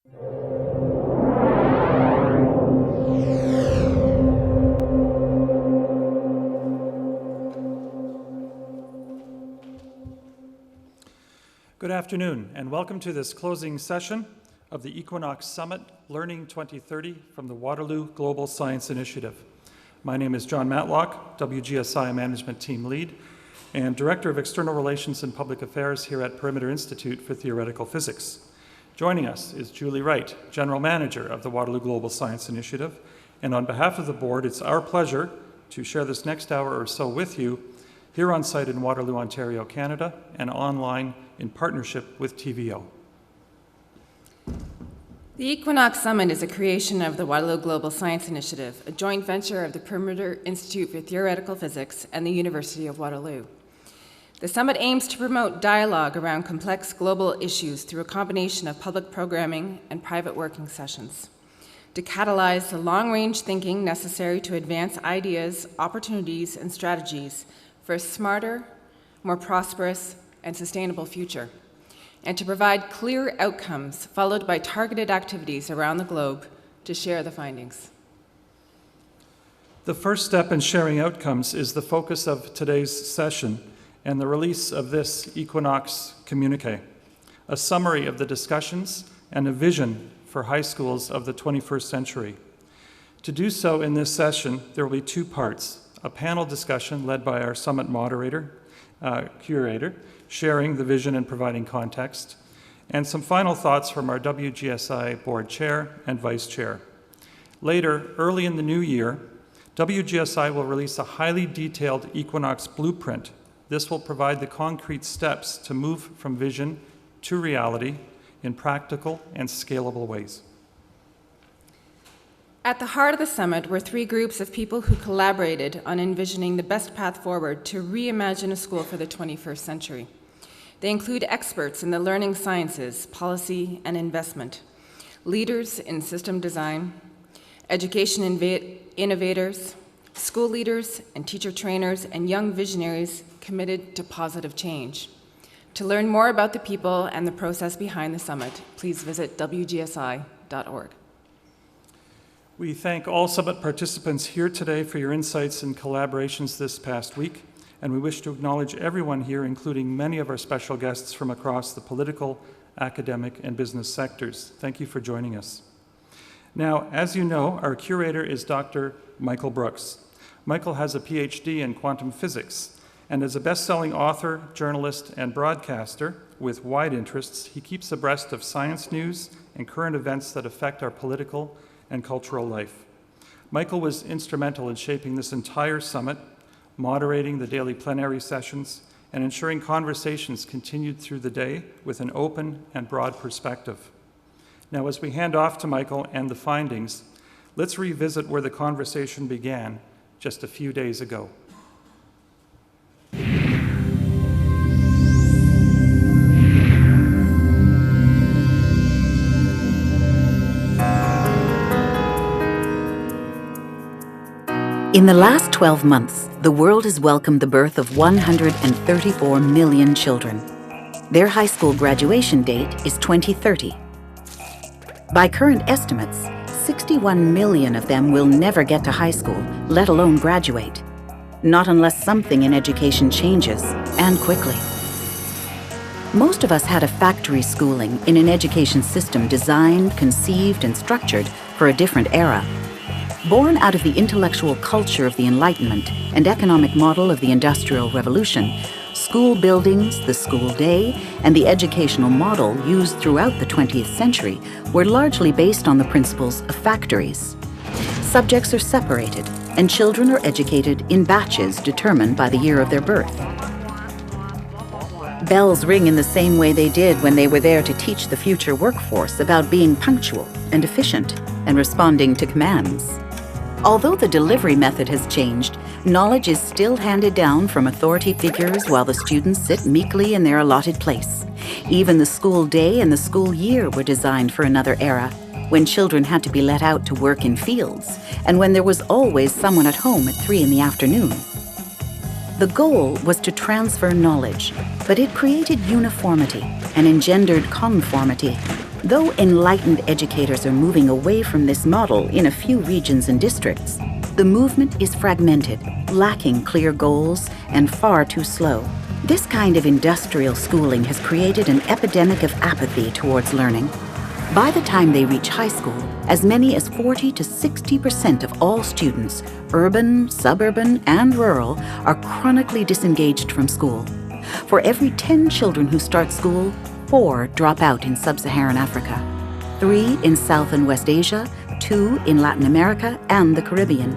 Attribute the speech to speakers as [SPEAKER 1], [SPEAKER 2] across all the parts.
[SPEAKER 1] Good afternoon, and welcome to this closing session of the Equinox Summit Learning 2030 from the Waterloo Global Science Initiative. My name is John Matlock, WGSI Management Team Lead and Director of External Relations and Public Affairs here at Perimeter Institute for Theoretical Physics. Joining us is Julie Wright, General Manager of the Waterloo Global Science Initiative, and on behalf of the board, it's our pleasure to share this next hour or so with you here on site in Waterloo, Ontario, Canada, and online in partnership with TVO.
[SPEAKER 2] The Equinox Summit is a creation of the Waterloo Global Science Initiative, a joint venture of the Perimeter Institute for Theoretical Physics and the University of Waterloo. The summit aims to promote dialogue around complex global issues through a combination of public programming and private working sessions, to catalyze the long-range thinking necessary to advance ideas, opportunities, and strategies for a smarter, more prosperous, and sustainable future, and to provide clear outcomes followed by targeted activities around the globe to share the findings.
[SPEAKER 1] The first step in sharing outcomes is the focus of today's session and the release of this Equinox Communiqué, a summary of the discussions and a vision for high schools of the 21st century. To do so in this session, there will be two parts: a panel discussion led by our summit moderator, curator, sharing the vision and providing context, and some final thoughts from our WGSI board chair and vice chair. Later, early in the new year, WGSI will release a highly detailed Equinox blueprint. This will provide the concrete steps to move from vision to reality in practical and scalable ways.
[SPEAKER 2] At the heart of the summit were three groups of people who collaborated on envisioning the best path forward to reimagine a school for the 21st century. They include experts in the learning sciences, policy, and investment, leaders in system design, education innovators, school leaders and teacher trainers, and young visionaries committed to positive change. To learn more about the people and the process behind the summit, please visit wgsi.org.
[SPEAKER 1] We thank all summit participants here today for your insights and collaborations this past week, and we wish to acknowledge everyone here, including many of our special guests from across the political, academic, and business sectors. Thank you for joining us. Now, as you know, our curator is Dr. Michael Brooks. Michael has a PhD in quantum physics, and as a best-selling author, journalist, and broadcaster with wide interests, he keeps abreast of science news and current events that affect our political and cultural life. Michael was instrumental in shaping this entire summit, moderating the daily plenary sessions, and ensuring conversations continued through the day with an open and broad perspective. Now, as we hand off to Michael and the findings, let's revisit where the conversation began just a few days ago.
[SPEAKER 3] In the last 12 months, the world has welcomed the birth of 134 million children. Their high school graduation date is 2030. By current estimates, 61 million of them will never get to high school, let alone graduate. Not unless something in education changes, and quickly. Most of us had a factory schooling in an education system designed, conceived, and structured for a different era. Born out of the intellectual culture of the Enlightenment and economic model of the Industrial Revolution, school buildings, the school day, and the educational model used throughout the 20th century were largely based on the principles of factories. Subjects are separated, and children are educated in batches determined by the year of their birth. Bells ring in the same way they did when they were there to teach the future workforce about being punctual and efficient and responding to commands. Although the delivery method has changed, knowledge is still handed down from authority figures while the students sit meekly in their allotted place. Even the school day and the school year were designed for another era, when children had to be let out to work in fields, and when there was always someone at home at 3 in the afternoon. The goal was to transfer knowledge, but it created uniformity and engendered conformity. Though enlightened educators are moving away from this model in a few regions and districts, the movement is fragmented, lacking clear goals, and far too slow. This kind of industrial schooling has created an epidemic of apathy towards learning. By the time they reach high school, as many as 40 to 60% of all students, urban, suburban, and rural, are chronically disengaged from school. For every 10 children who start school, 4 drop out in sub-Saharan Africa, 3 in South and West Asia, 2 in Latin America and the Caribbean.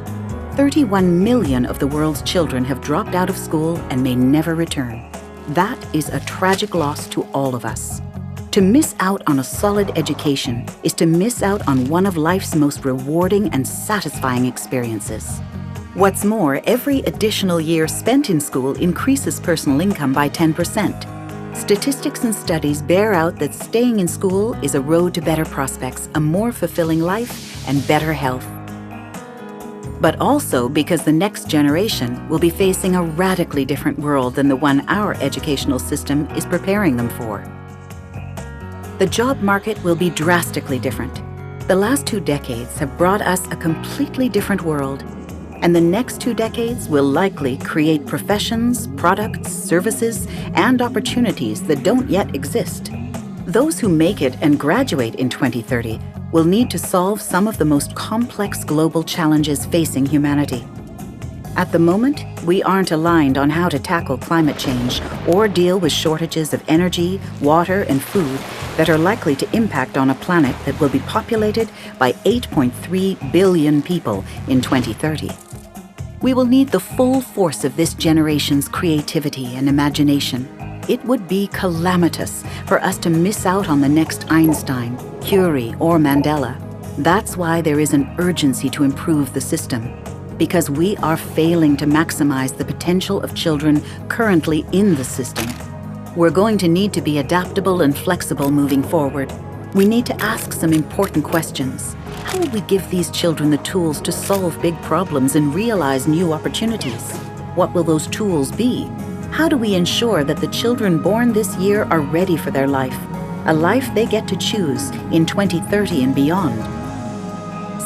[SPEAKER 3] 31 million of the world's children have dropped out of school and may never return. That is a tragic loss to all of us. To miss out on a solid education is to miss out on one of life's most rewarding and satisfying experiences. What's more, every additional year spent in school increases personal income by 10%. Statistics and studies bear out that staying in school is a road to better prospects, a more fulfilling life, and better health. But also because the next generation will be facing a radically different world than the one our educational system is preparing them for. The job market will be drastically different. The last 2 decades have brought us a completely different world, and the next 2 decades will likely create professions, products, services, and opportunities that don't yet exist. Those who make it and graduate in 2030 will need to solve some of the most complex global challenges facing humanity. At the moment, we aren't aligned on how to tackle climate change or deal with shortages of energy, water, and food that are likely to impact on a planet that will be populated by 8.3 billion people in 2030. We will need the full force of this generation's creativity and imagination. It would be calamitous for us to miss out on the next Einstein, Curie, or Mandela. That's why there is an urgency to improve the system, because we are failing to maximize the potential of children currently in the system. We're going to need to be adaptable and flexible moving forward. We need to ask some important questions. How will we give these children the tools to solve big problems and realize new opportunities? What will those tools be? How do we ensure that the children born this year are ready for their life, a life they get to choose in 2030 and beyond?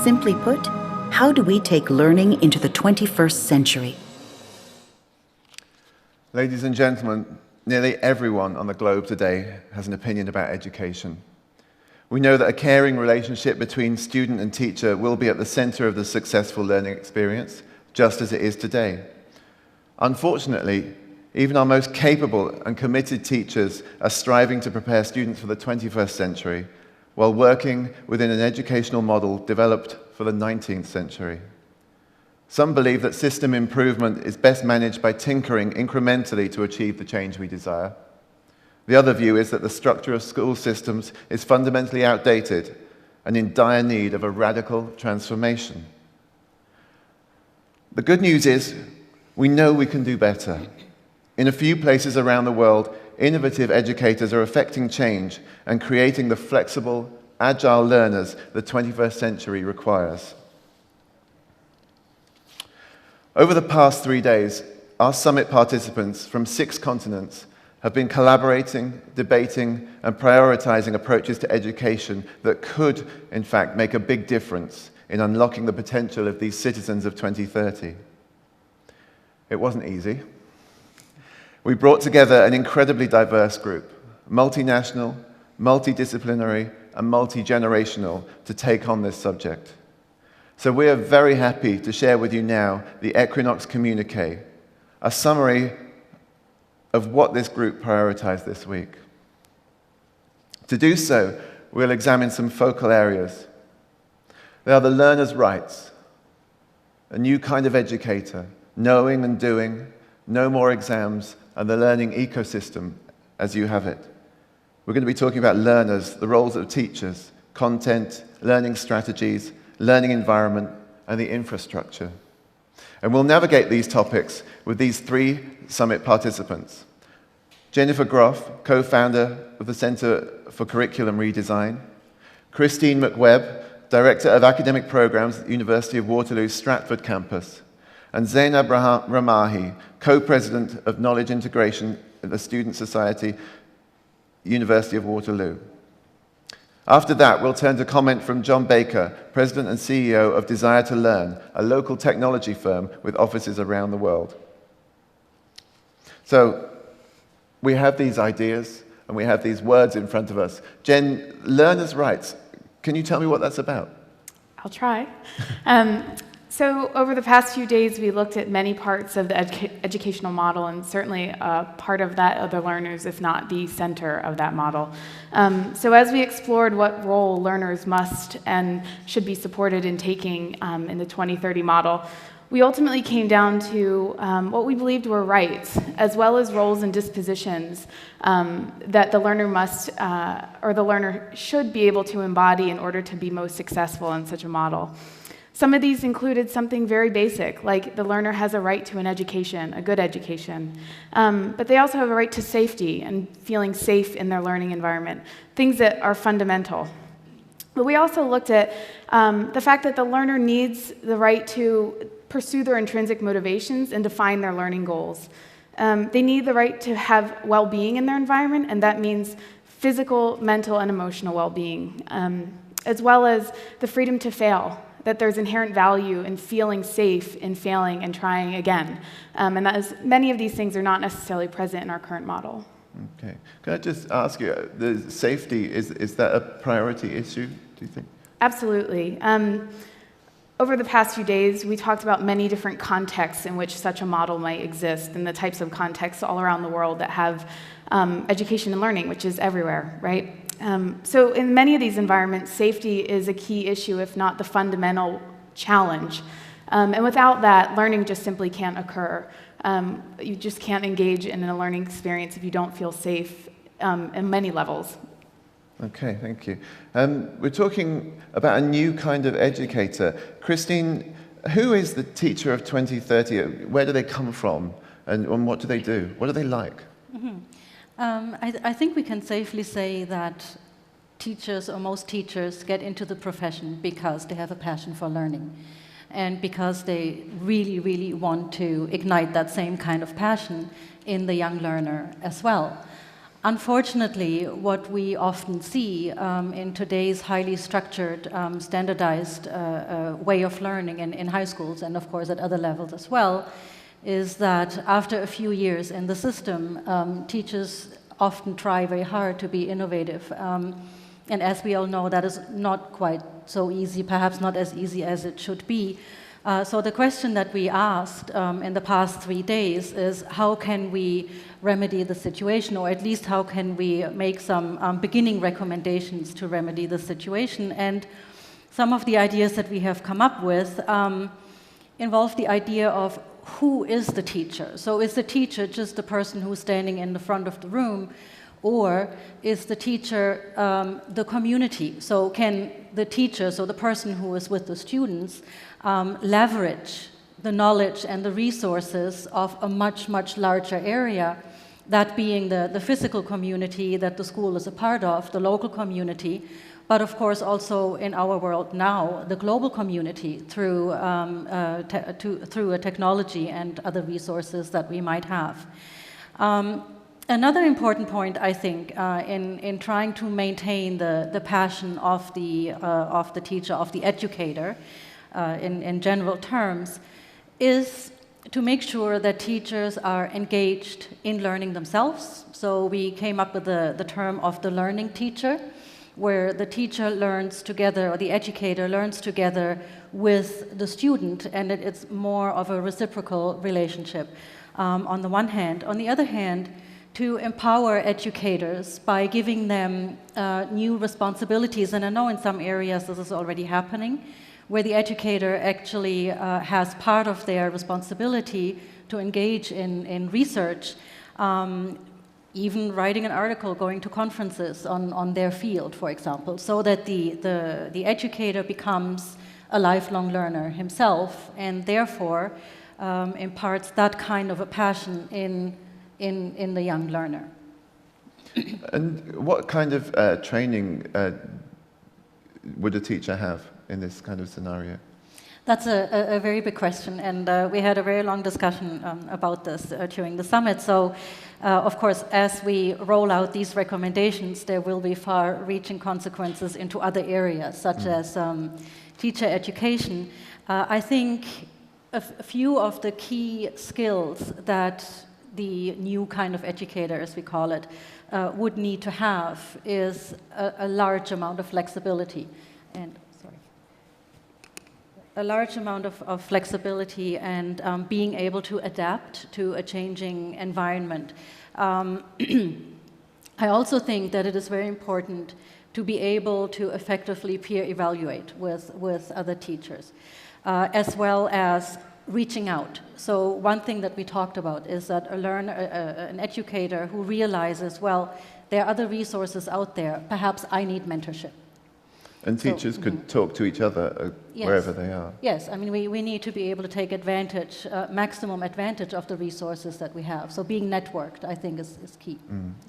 [SPEAKER 3] Simply put, how do we take learning into the 21st century?
[SPEAKER 4] Ladies and gentlemen, nearly everyone on the globe today has an opinion about education. We know that a caring relationship between student and teacher will be at the center of the successful learning experience, just as it is today. Unfortunately, even our most capable and committed teachers are striving to prepare students for the 21st century while working within an educational model developed for the 19th century. Some believe that system improvement is best managed by tinkering incrementally to achieve the change we desire. The other view is that the structure of school systems is fundamentally outdated and in dire need of a radical transformation. The good news is, we know we can do better. In a few places around the world, innovative educators are affecting change and creating the flexible, agile learners the 21st century requires. Over the past 3 days, our summit participants from 6 continents have been collaborating, debating, and prioritizing approaches to education that could, in fact, make a big difference in unlocking the potential of these citizens of 2030. It wasn't easy. We brought together an incredibly diverse group, multinational, multidisciplinary, and multi-generational, to take on this subject. So we are very happy to share with you now the Equinox Communiqué, a summary of what this group prioritized this week. To do so, we'll examine some focal areas. They are the learner's rights, a new kind of educator, knowing and doing, no more exams, and the learning ecosystem as you have it. We're going to be talking about learners, the roles of teachers, content, learning strategies, learning environment, and the infrastructure. And we'll navigate these topics with these 3 summit participants. Jennifer Groff, co-founder of the Center for Curriculum Redesign. Christine McWebb, Director of Academic Programs at the University of Waterloo's Stratford campus. And Zainab Ramahi, co-president of Knowledge Integration at the Student Society, University of Waterloo. After that, we'll turn to comment from John Baker, President and CEO of Desire to Learn, a local technology firm with offices around the world. So, we have these ideas and we have these words in front of us. Jen, learners' rights, can you tell me what that's about?
[SPEAKER 5] I'll try. So over the past few days, we looked at many parts of the educational model, and certainly part of that are the learners, if not the center of that model. So as we explored what role learners must and should be supported in taking in the 2030 model, we ultimately came down to what we believed were rights, as well as roles and dispositions that the learner must, or the learner should be able to embody in order to be most successful in such a model. Some of these included something very basic, like the learner has a right to an education, a good education. But they also have a right to safety and feeling safe in their learning environment, things that are fundamental. But we also looked at the fact that the learner needs the right to pursue their intrinsic motivations and define their learning goals. They need the right to have well-being in their environment, and that means physical, mental, and emotional well-being, as well as the freedom to fail, that there's inherent value in feeling safe in failing and trying again. And that is, many of these things are not necessarily present in our current model.
[SPEAKER 4] Okay. Can I just ask you, the safety, is that a priority issue, do you think?
[SPEAKER 5] Absolutely. Over the past few days, we talked about many different contexts in which such a model might exist, and the types of contexts all around the world that have education and learning, which is everywhere, right? So in many of these environments, safety is a key issue, if not the fundamental challenge. And without that, learning just simply can't occur. You just can't engage in a learning experience if you don't feel safe in many levels.
[SPEAKER 4] Okay, thank you. We're talking about a new kind of educator. Christine, who is the teacher of 2030? Where do they come from? And what do they do? What are they like?
[SPEAKER 6] Mm-hmm. I think we can safely say that teachers, or most teachers, get into the profession because they have a passion for learning and because they really, really want to ignite that same kind of passion in the young learner as well. Unfortunately, what we often see in today's highly structured, standardized way of learning in high schools, and of course at other levels as well, is that after a few years in the system, teachers often try very hard to be innovative. And as we all know, that is not quite so easy, perhaps not as easy as it should be. So the question that we asked in the past 3 days is, how can we remedy the situation, or at least how can we make some beginning recommendations to remedy the situation? And some of the ideas that we have come up with involve the idea of who is the teacher. So is the teacher just the person who's standing in the front of the room, or is the teacher the community? So can the teacher, so the person who is with the students, leverage the knowledge and the resources of a much, much larger area, that being the physical community that the school is a part of, the local community, but of course also in our world now, the global community through a technology and other resources that we might have. Another important point, I think, in trying to maintain the passion of the teacher, of the educator, in general terms, is to make sure that teachers are engaged in learning themselves. So we came up with the term of the learning teacher, where the teacher learns together, or the educator learns together with the student, and it's more of a reciprocal relationship on the one hand. On the other hand, to empower educators by giving them new responsibilities, and I know in some areas this is already happening, where the educator actually has part of their responsibility to engage in research, even writing an article, going to conferences on their field, for example, so that the educator becomes a lifelong learner himself, and therefore imparts that kind of a passion in the young learner.
[SPEAKER 4] And what kind of training would a teacher have in this kind of scenario?
[SPEAKER 6] That's a very big question, and we had a very long discussion about this during the summit. So, of course, as we roll out these recommendations, there will be far-reaching consequences into other areas, such as teacher education. I think a few of the key skills that the new kind of educator, as we call it, would need to have is a large amount of flexibility. A large amount of flexibility and being able to adapt to a changing environment. I also think that it is very important to be able to effectively peer evaluate with other teachers, as well as reaching out. So one thing that we talked about is that an educator who realizes, well, there are other resources out there, perhaps I need mentorship.
[SPEAKER 4] And teachers could talk to each other wherever they are.
[SPEAKER 6] Yes, I mean, we need to be able to take advantage, maximum advantage of the resources that we have. So being networked, I think, is key.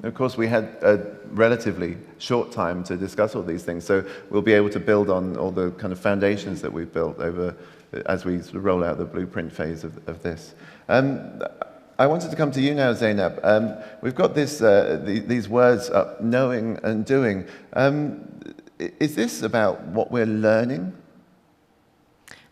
[SPEAKER 4] Of course, we had a relatively short time to discuss all these things, so we'll be able to build on all the kind of foundations that we've built over as we sort of roll out the blueprint phase of this. I wanted to come to you now, Zainab. We've got these words, knowing and doing. Is this about what we're learning?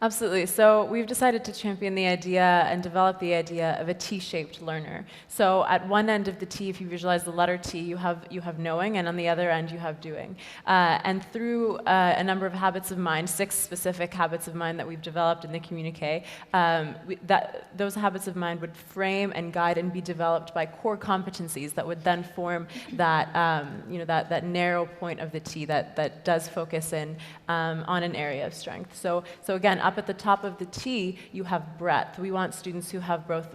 [SPEAKER 7] Absolutely. So we've decided to champion the idea and develop the idea of a T-shaped learner. So at one end of the T, if you visualize the letter T, you have knowing, and on the other end you have doing. And through a number of habits of mind, 6 specific habits of mind that we've developed in the Communiqué, those habits of mind would frame and guide and be developed by core competencies that would then form that that narrow point of the T that does focus in on an area of strength. So again, up at the top of the T, you have breadth. We want students who have both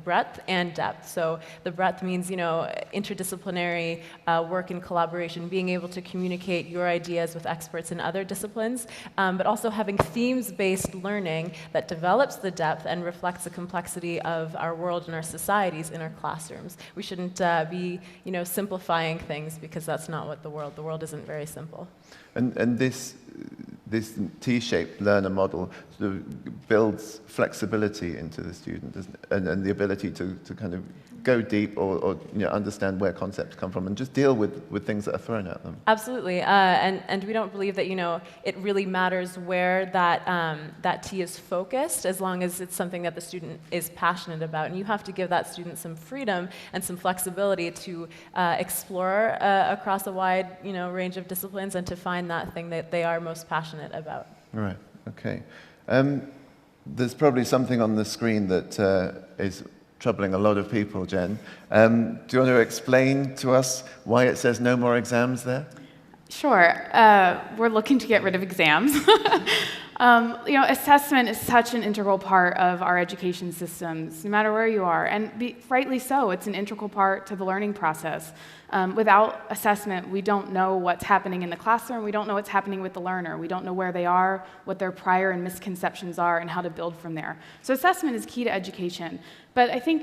[SPEAKER 7] breadth and depth. So the breadth means, interdisciplinary work and collaboration, being able to communicate your ideas with experts in other disciplines, but also having themes-based learning that develops the depth and reflects the complexity of our world and our societies in our classrooms. We shouldn't be, simplifying things, because that's not what the world isn't very simple.
[SPEAKER 4] And this T-shaped learner model sort of builds flexibility into the student, doesn't it? And the ability to kind of go deep or understand where concepts come from and just deal with things that are thrown at them.
[SPEAKER 7] Absolutely, and we don't believe that it really matters where that T is focused, as long as it's something that the student is passionate about. And you have to give that student some freedom and some flexibility to explore across a wide range of disciplines and to find that thing that they are most passionate about.
[SPEAKER 4] Right. Okay. There's probably something on the screen that is troubling a lot of people, Jen. Do you want to explain to us why it says no more exams there?
[SPEAKER 5] Sure. We're looking to get rid of exams. Assessment is such an integral part of our education systems, no matter where you are, and rightly so. It's an integral part to the learning process. Without assessment, we don't know what's happening in the classroom. We don't know what's happening with the learner. We don't know where they are, what their prior and misconceptions are, and how to build from there. So assessment is key to education. But I think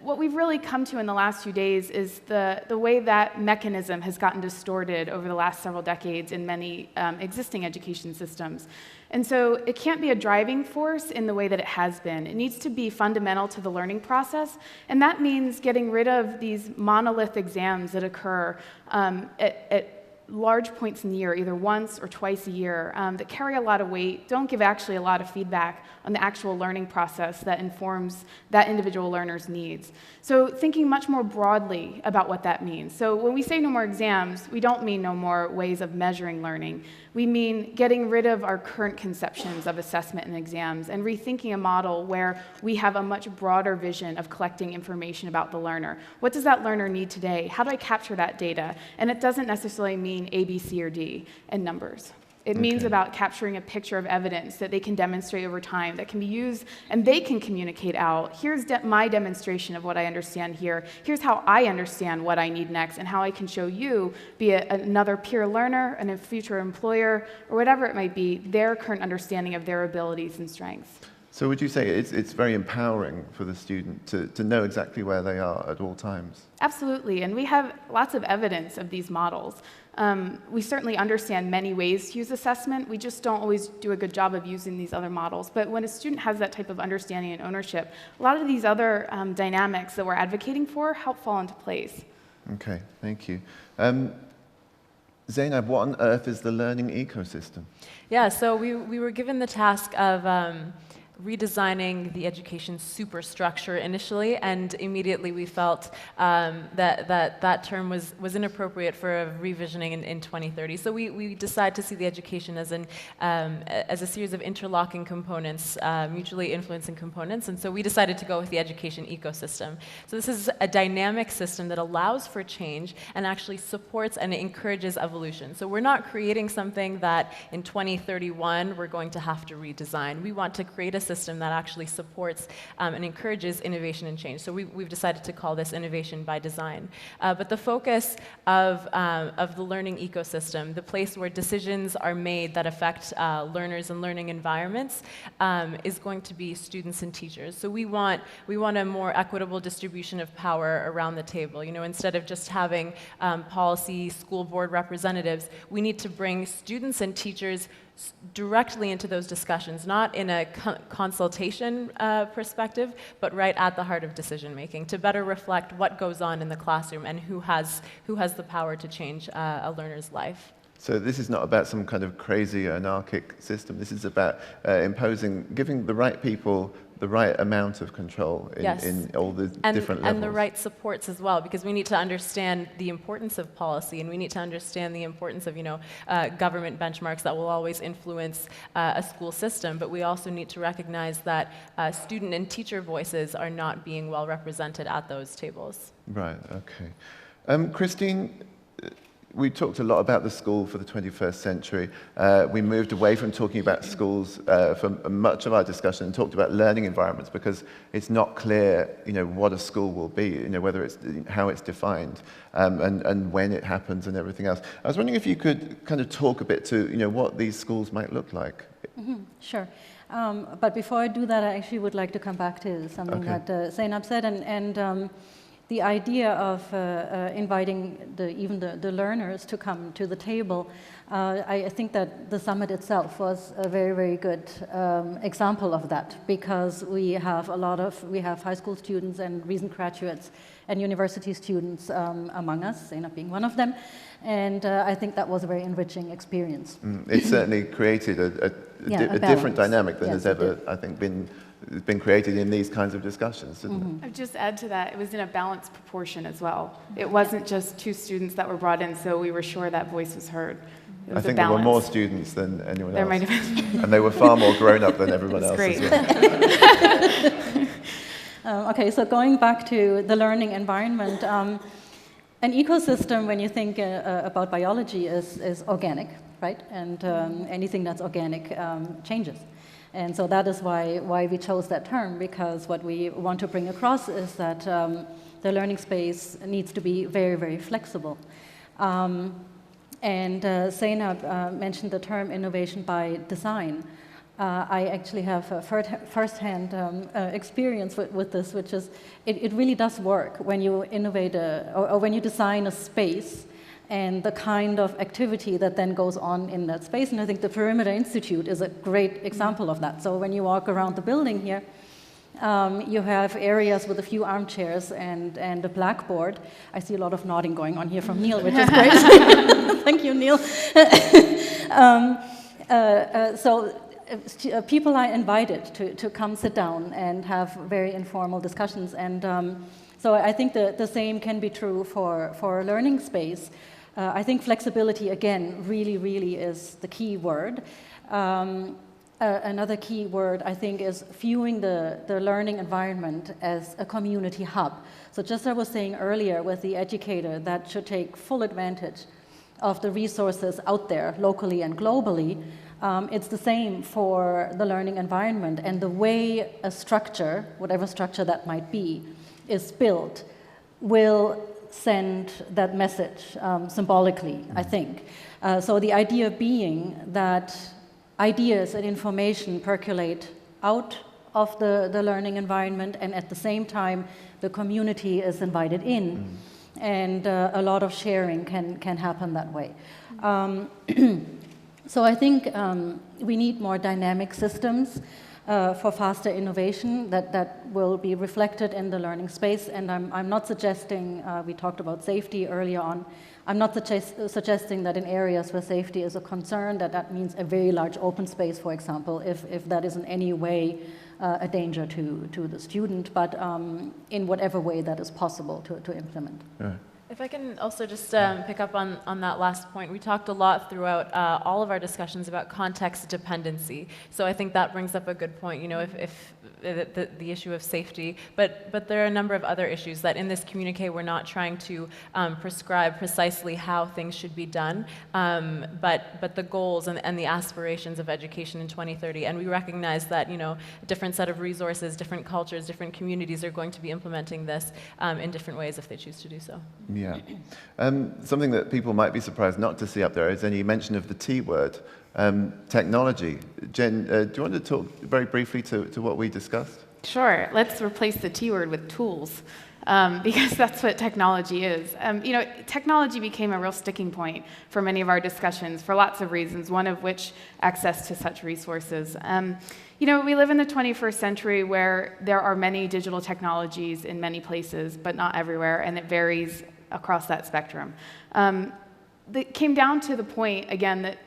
[SPEAKER 5] what we've really come to in the last few days is the way that mechanism has gotten distorted over the last several decades in many existing education systems. And so it can't be a driving force in the way that it has been. It needs to be fundamental to the learning process, and that means getting rid of these monolith exams that occur at large points in the year, either once or twice a year, that carry a lot of weight, don't give actually a lot of feedback on the actual learning process that informs that individual learner's needs. So thinking much more broadly about what that means. So when we say no more exams, we don't mean no more ways of measuring learning. We mean getting rid of our current conceptions of assessment and exams and rethinking a model where we have a much broader vision of collecting information about the learner. What does that learner need today? How do I capture that data? And it doesn't necessarily mean A, B, C, or D and numbers. It means about capturing a picture of evidence that they can demonstrate over time, that can be used, and they can communicate out. Here's my demonstration of what I understand here. Here's how I understand what I need next, and how I can show you, be it another peer learner, a future employer, or whatever it might be, their current understanding of their abilities and strengths.
[SPEAKER 4] So would you say it's very empowering for the student to know exactly where they are at all times?
[SPEAKER 5] Absolutely, and we have lots of evidence of these models. We certainly understand many ways to use assessment. We just don't always do a good job of using these other models. But when a student has that type of understanding and ownership, a lot of these other dynamics that we're advocating for help fall into place.
[SPEAKER 4] Okay, thank you. Zainab, what on earth is the learning ecosystem?
[SPEAKER 7] Yeah, so we were given the task of redesigning the education superstructure initially, and immediately we felt that term was inappropriate for a revisioning in 2030. So we decided to see the education as a series of interlocking components, mutually influencing components, and so we decided to go with the education ecosystem. So this is a dynamic system that allows for change and actually supports and encourages evolution. So we're not creating something that in 2031 we're going to have to redesign. We want to create a system that actually supports and encourages innovation and change. So we've decided to call this innovation by design. But the focus of the learning ecosystem, the place where decisions are made that affect learners and learning environments, is going to be students and teachers. So we want a more equitable distribution of power around the table. You know, instead of just having policy school board representatives, we need to bring students and teachers directly into those discussions, not in a consultation perspective, but right at the heart of decision making, to better reflect what goes on in the classroom and who has the power to change a learner's life.
[SPEAKER 4] So this is not about some kind of crazy anarchic system. This is about giving the right people the right amount of control in all the different levels.
[SPEAKER 7] And the right supports as well, because we need to understand the importance of policy, and we need to understand the importance of government benchmarks that will always influence a school system, but we also need to recognize that student and teacher voices are not being well represented at those tables. Right,
[SPEAKER 4] okay. Christine, we talked a lot about the school for the 21st century. We moved away from talking about schools for much of our discussion and talked about learning environments, because it's not clear, what a school will be, whether it's how it's defined and when it happens and everything else. I was wondering if you could kind of talk a bit to, what these schools might look like.
[SPEAKER 6] Mm-hmm. Sure. But before I do that, I actually would like to come back to something that Zainab said, and the idea of inviting the learners to come to the table. I think that the summit itself was a very, very good example of that, because we have high school students and recent graduates and university students among us, Zainab being one of them, and I think that was a very enriching experience.
[SPEAKER 4] It certainly created a different dynamic than has ever, I think, been created in these kinds of discussions, didn't it?
[SPEAKER 5] I'd just add to that, it was in a balanced proportion as well. It wasn't just 2 students that were brought in, so we were sure that voice was heard.
[SPEAKER 4] I think there were more students than anyone else.
[SPEAKER 5] There might have been.
[SPEAKER 4] And they were far more grown up than everyone else.
[SPEAKER 5] Great.
[SPEAKER 4] As well.
[SPEAKER 6] Okay, so going back to the learning environment, an ecosystem, when you think about biology, is organic, right? And anything that's organic changes. And so that is why we chose that term, because what we want to bring across is that the learning space needs to be very, very flexible. And Zainab mentioned the term innovation by design. I actually have a first-hand experience with this, which is it really does work when you innovate or when you design a space and the kind of activity that then goes on in that space. And I think the Perimeter Institute is a great example of that. So when you walk around the building here, you have areas with a few armchairs and a blackboard. I see a lot of nodding going on here from Neil, which is great. Thank you, Neil. People are invited to come sit down and have very informal discussions. And so I think the same can be true for a learning space. I think flexibility, again, really is the key word. Another key word, I think, is viewing the learning environment as a community hub. So just as I was saying earlier with the educator that should take full advantage of the resources out there, locally and globally, it's the same for the learning environment. And the way a structure, whatever structure that might be, is built will send that message symbolically, I think. So the idea being that ideas and information percolate out of the learning environment, and at the same time, the community is invited in. And a lot of sharing can happen that way. So I think we need more dynamic systems for faster innovation that will be reflected in the learning space. And I'm not suggesting, we talked about safety earlier on, I'm not suggesting that in areas where safety is a concern, that means a very large open space, for example, if that is in any way a danger to the student, but in whatever way that is possible to implement.
[SPEAKER 4] Right.
[SPEAKER 7] If I can also just pick up on that last point, we talked a lot throughout all of our discussions about context dependency. So I think that brings up a good point, you know, if the issue of safety, but there are a number of other issues that in this communique we're not trying to prescribe precisely how things should be done, but the goals and the aspirations of education in 2030. And we recognize that, you know, a different set of resources, different cultures, different communities are going to be implementing this in different ways if they choose to do so.
[SPEAKER 4] Yeah. Something that people might be surprised not to see up there is any mention of the T word, technology. Jen, do you want to talk very briefly to what we discussed?
[SPEAKER 5] Sure. Let's replace the T word with tools, because that's what technology is. You know, technology became a real sticking point for many of our discussions for lots of reasons, one of which access to such resources. You know, we live in the 21st century where there are many digital technologies in many places, but not everywhere, and it varies across that spectrum. It came down to the point, again, that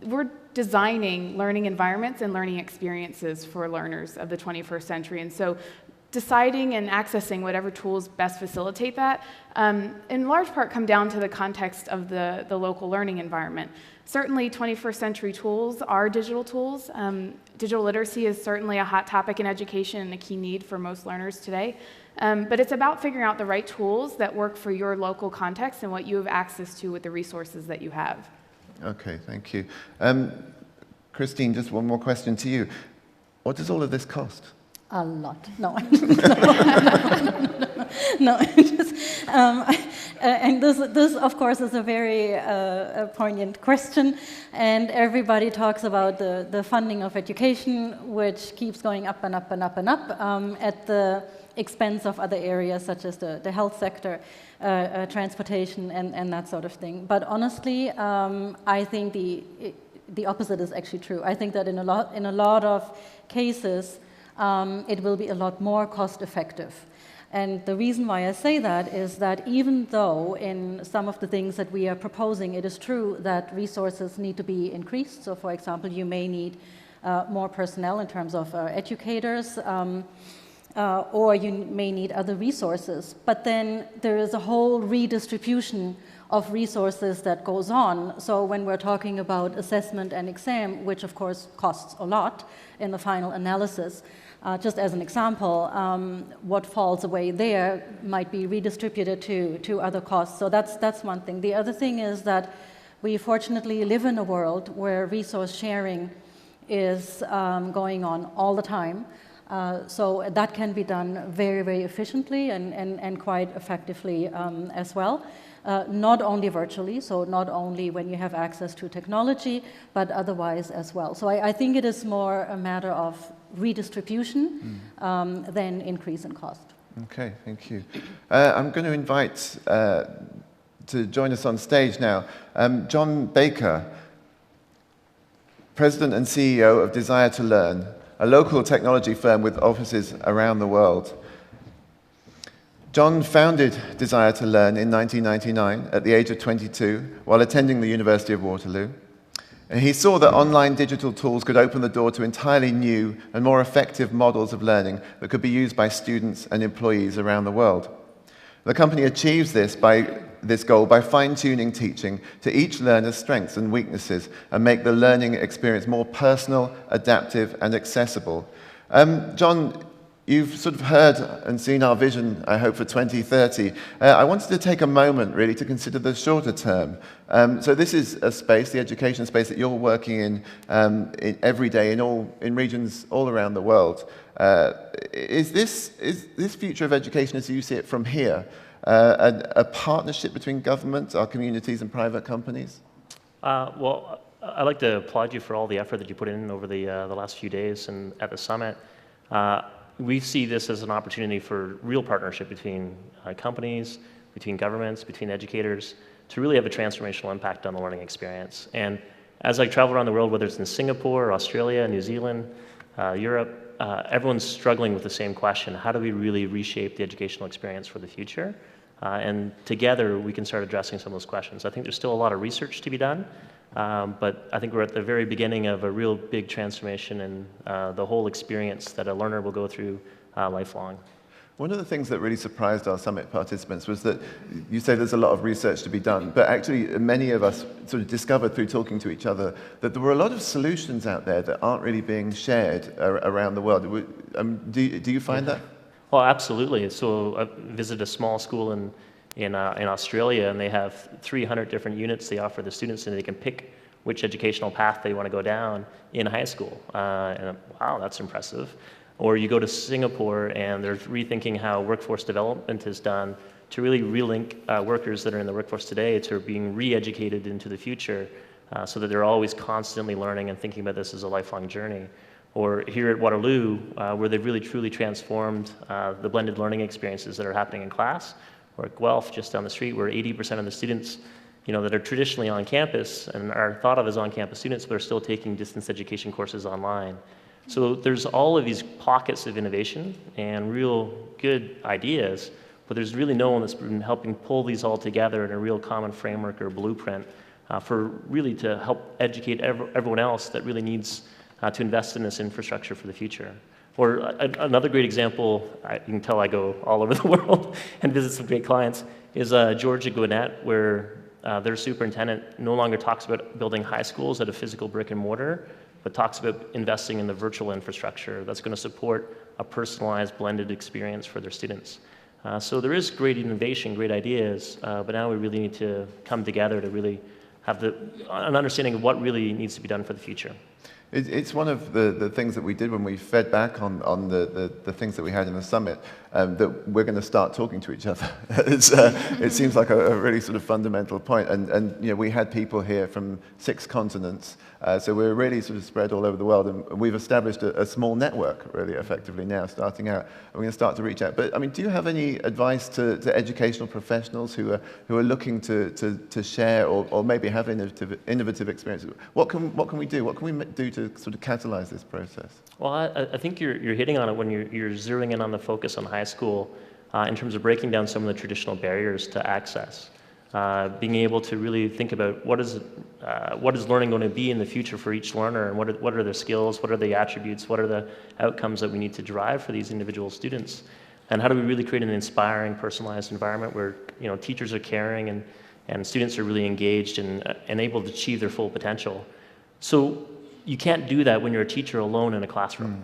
[SPEAKER 5] we're designing learning environments and learning experiences for learners of the 21st century. And so deciding and accessing whatever tools best facilitate that, in large part come down to the context of the local learning environment. Certainly 21st century tools are digital tools. Digital literacy is certainly a hot topic in education and a key need for most learners today. But it's about figuring out the right tools that work for your local context and what you have access to with the resources that you have. Okay,
[SPEAKER 4] thank you. Christine, just one more question to you. What does all of this cost?
[SPEAKER 6] A lot. No. No. And this, of course, is a very poignant question. And everybody talks about the funding of education, which keeps going up and up and up and up at the expense of other areas such as the health sector, transportation, and that sort of thing. But honestly, I think the opposite is actually true. I think that in a lot of cases, it will be a lot more cost-effective. And the reason why I say that is that even though in some of the things that we are proposing, it is true that resources need to be increased. So, for example, you may need more personnel in terms of educators, or you may need other resources. But then there is a whole redistribution of resources that goes on. So when we're talking about assessment and exam, which of course costs a lot in the final analysis, just as an example, what falls away there might be redistributed to other costs. So that's one thing. The other thing is that we fortunately live in a world where resource sharing is going on all the time. So that can be done very, very efficiently and quite effectively as well. Not only virtually, so not only when you have access to technology, but otherwise as well. So I think it is more a matter of redistribution than increase in cost.
[SPEAKER 4] Okay, thank you. I'm going to invite to join us on stage now John Baker, President and CEO of Desire to Learn, a local technology firm with offices around the world. John founded Desire to Learn in 1999 at the age of 22 while attending the University of Waterloo. And he saw that online digital tools could open the door to entirely new and more effective models of learning that could be used by students and employees around the world. The company achieves this goal by fine-tuning teaching to each learner's strengths and weaknesses and make the learning experience more personal, adaptive, and accessible. John, you've sort of heard and seen our vision, I hope, for 2030. I wanted to take a moment, really, to consider the shorter term. So this is a space, the education space, that you're working in every day in regions all around the world. Is this future of education, as you see it from here, a partnership between government, our communities, and private companies?
[SPEAKER 8] Well, I'd like to applaud you for all the effort that you put in over the last few days and at the summit. We see this as an opportunity for real partnership between companies, between governments, between educators, to really have a transformational impact on the learning experience. And as I travel around the world, whether it's in Singapore, Australia, New Zealand, Europe, everyone's struggling with the same question: how do we really reshape the educational experience for the future? And together, we can start addressing some of those questions. I think there's still a lot of research to be done, but I think we're at the very beginning of a real big transformation in the whole experience that a learner will go through lifelong.
[SPEAKER 4] One of the things that really surprised our summit participants was that you say there's a lot of research to be done, but actually many of us sort of discovered through talking to each other that there were a lot of solutions out there that aren't really being shared around the world. Do you find that?
[SPEAKER 8] Well, absolutely. So I visited a small school in Australia, and they have 300 different units they offer the students, and they can pick which educational path they want to go down in high school. And wow, that's impressive. Or you go to Singapore, and they're rethinking how workforce development is done to really relink workers that are in the workforce today to being re-educated into the future, so that they're always constantly learning and thinking about this as a lifelong journey. Or here at Waterloo, where they've really truly transformed the blended learning experiences that are happening in class. Or at Guelph, just down the street, where 80% of the students, that are traditionally on campus and are thought of as on-campus students, but are still taking distance education courses online. So there's all of these pockets of innovation and real good ideas, but there's really no one that's been helping pull these all together in a real common framework or blueprint for really to help educate everyone else that really needs to invest in this infrastructure for the future. Or another great example, you can tell I go all over the world and visit some great clients, is Georgia Gwinnett, where their superintendent no longer talks about building high schools at a physical brick and mortar, but talks about investing in the virtual infrastructure that's going to support a personalized blended experience for their students. So there is great innovation, great ideas, but now we really need to come together to really have an understanding of what really needs to be done for the future.
[SPEAKER 4] It's one of the things that we did when we fed back on the things that we had in the summit, that we're going to start talking to each other. It seems like a really sort of fundamental point. And we had people here from 6 continents, so we're really sort of spread all over the world. And we've established a small network, really effectively now, starting out. And we're going to start to reach out. But, I mean, do you have any advice to educational professionals who are looking to share or maybe have innovative experiences? What can we do? What can we do to sort of catalyze this process?
[SPEAKER 8] Well, I think you're hitting on it when you're zeroing in on the focus on high school in terms of breaking down some of the traditional barriers to access. Being able to really think about what is learning going to be in the future for each learner, and what are their skills, what are the attributes, what are the outcomes that we need to drive for these individual students, and how do we really create an inspiring, personalized environment where teachers are caring and students are really engaged and able to achieve their full potential. So you can't do that when you're a teacher alone in a classroom.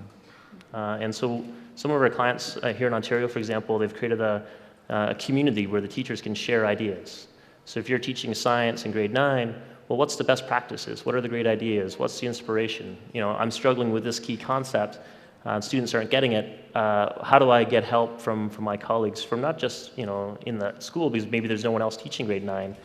[SPEAKER 8] And so some of our clients here in Ontario, for example, they've created a community where the teachers can share ideas. So if you're teaching science in grade 9, well, what's the best practices? What are the great ideas? What's the inspiration? I'm struggling with this key concept. Students aren't getting it. How do I get help from my colleagues, from not just in the school, because maybe there's no one else teaching grade 9,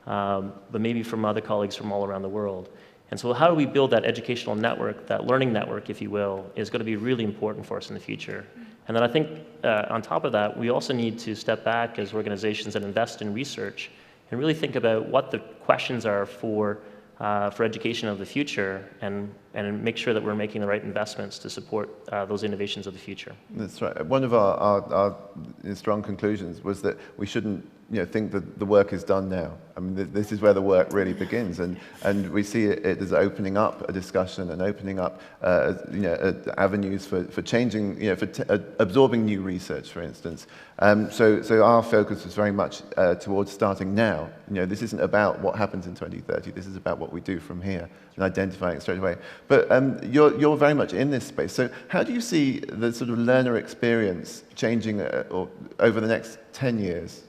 [SPEAKER 8] but maybe from other colleagues from all around the world. And so how do we build that educational network, that learning network, if you will, is going to be really important for us in the future. And then I think on top of that, we also need to step back as organizations and invest in research and really think about what the questions are for education of the future, and make sure that we're making the right investments to support those innovations of the future. That's right. One of our strong conclusions was that we shouldn't think that the work is done now. I mean, this is where the work really begins, and we see it as opening up a discussion and opening up avenues for changing, for absorbing new research, for instance. So our focus was very much towards starting now. This isn't about what happens in 2030. This is about what we do from here and identifying it straight away. But you're very much in this space. So how do you see the sort of learner experience changing over the next 10 years?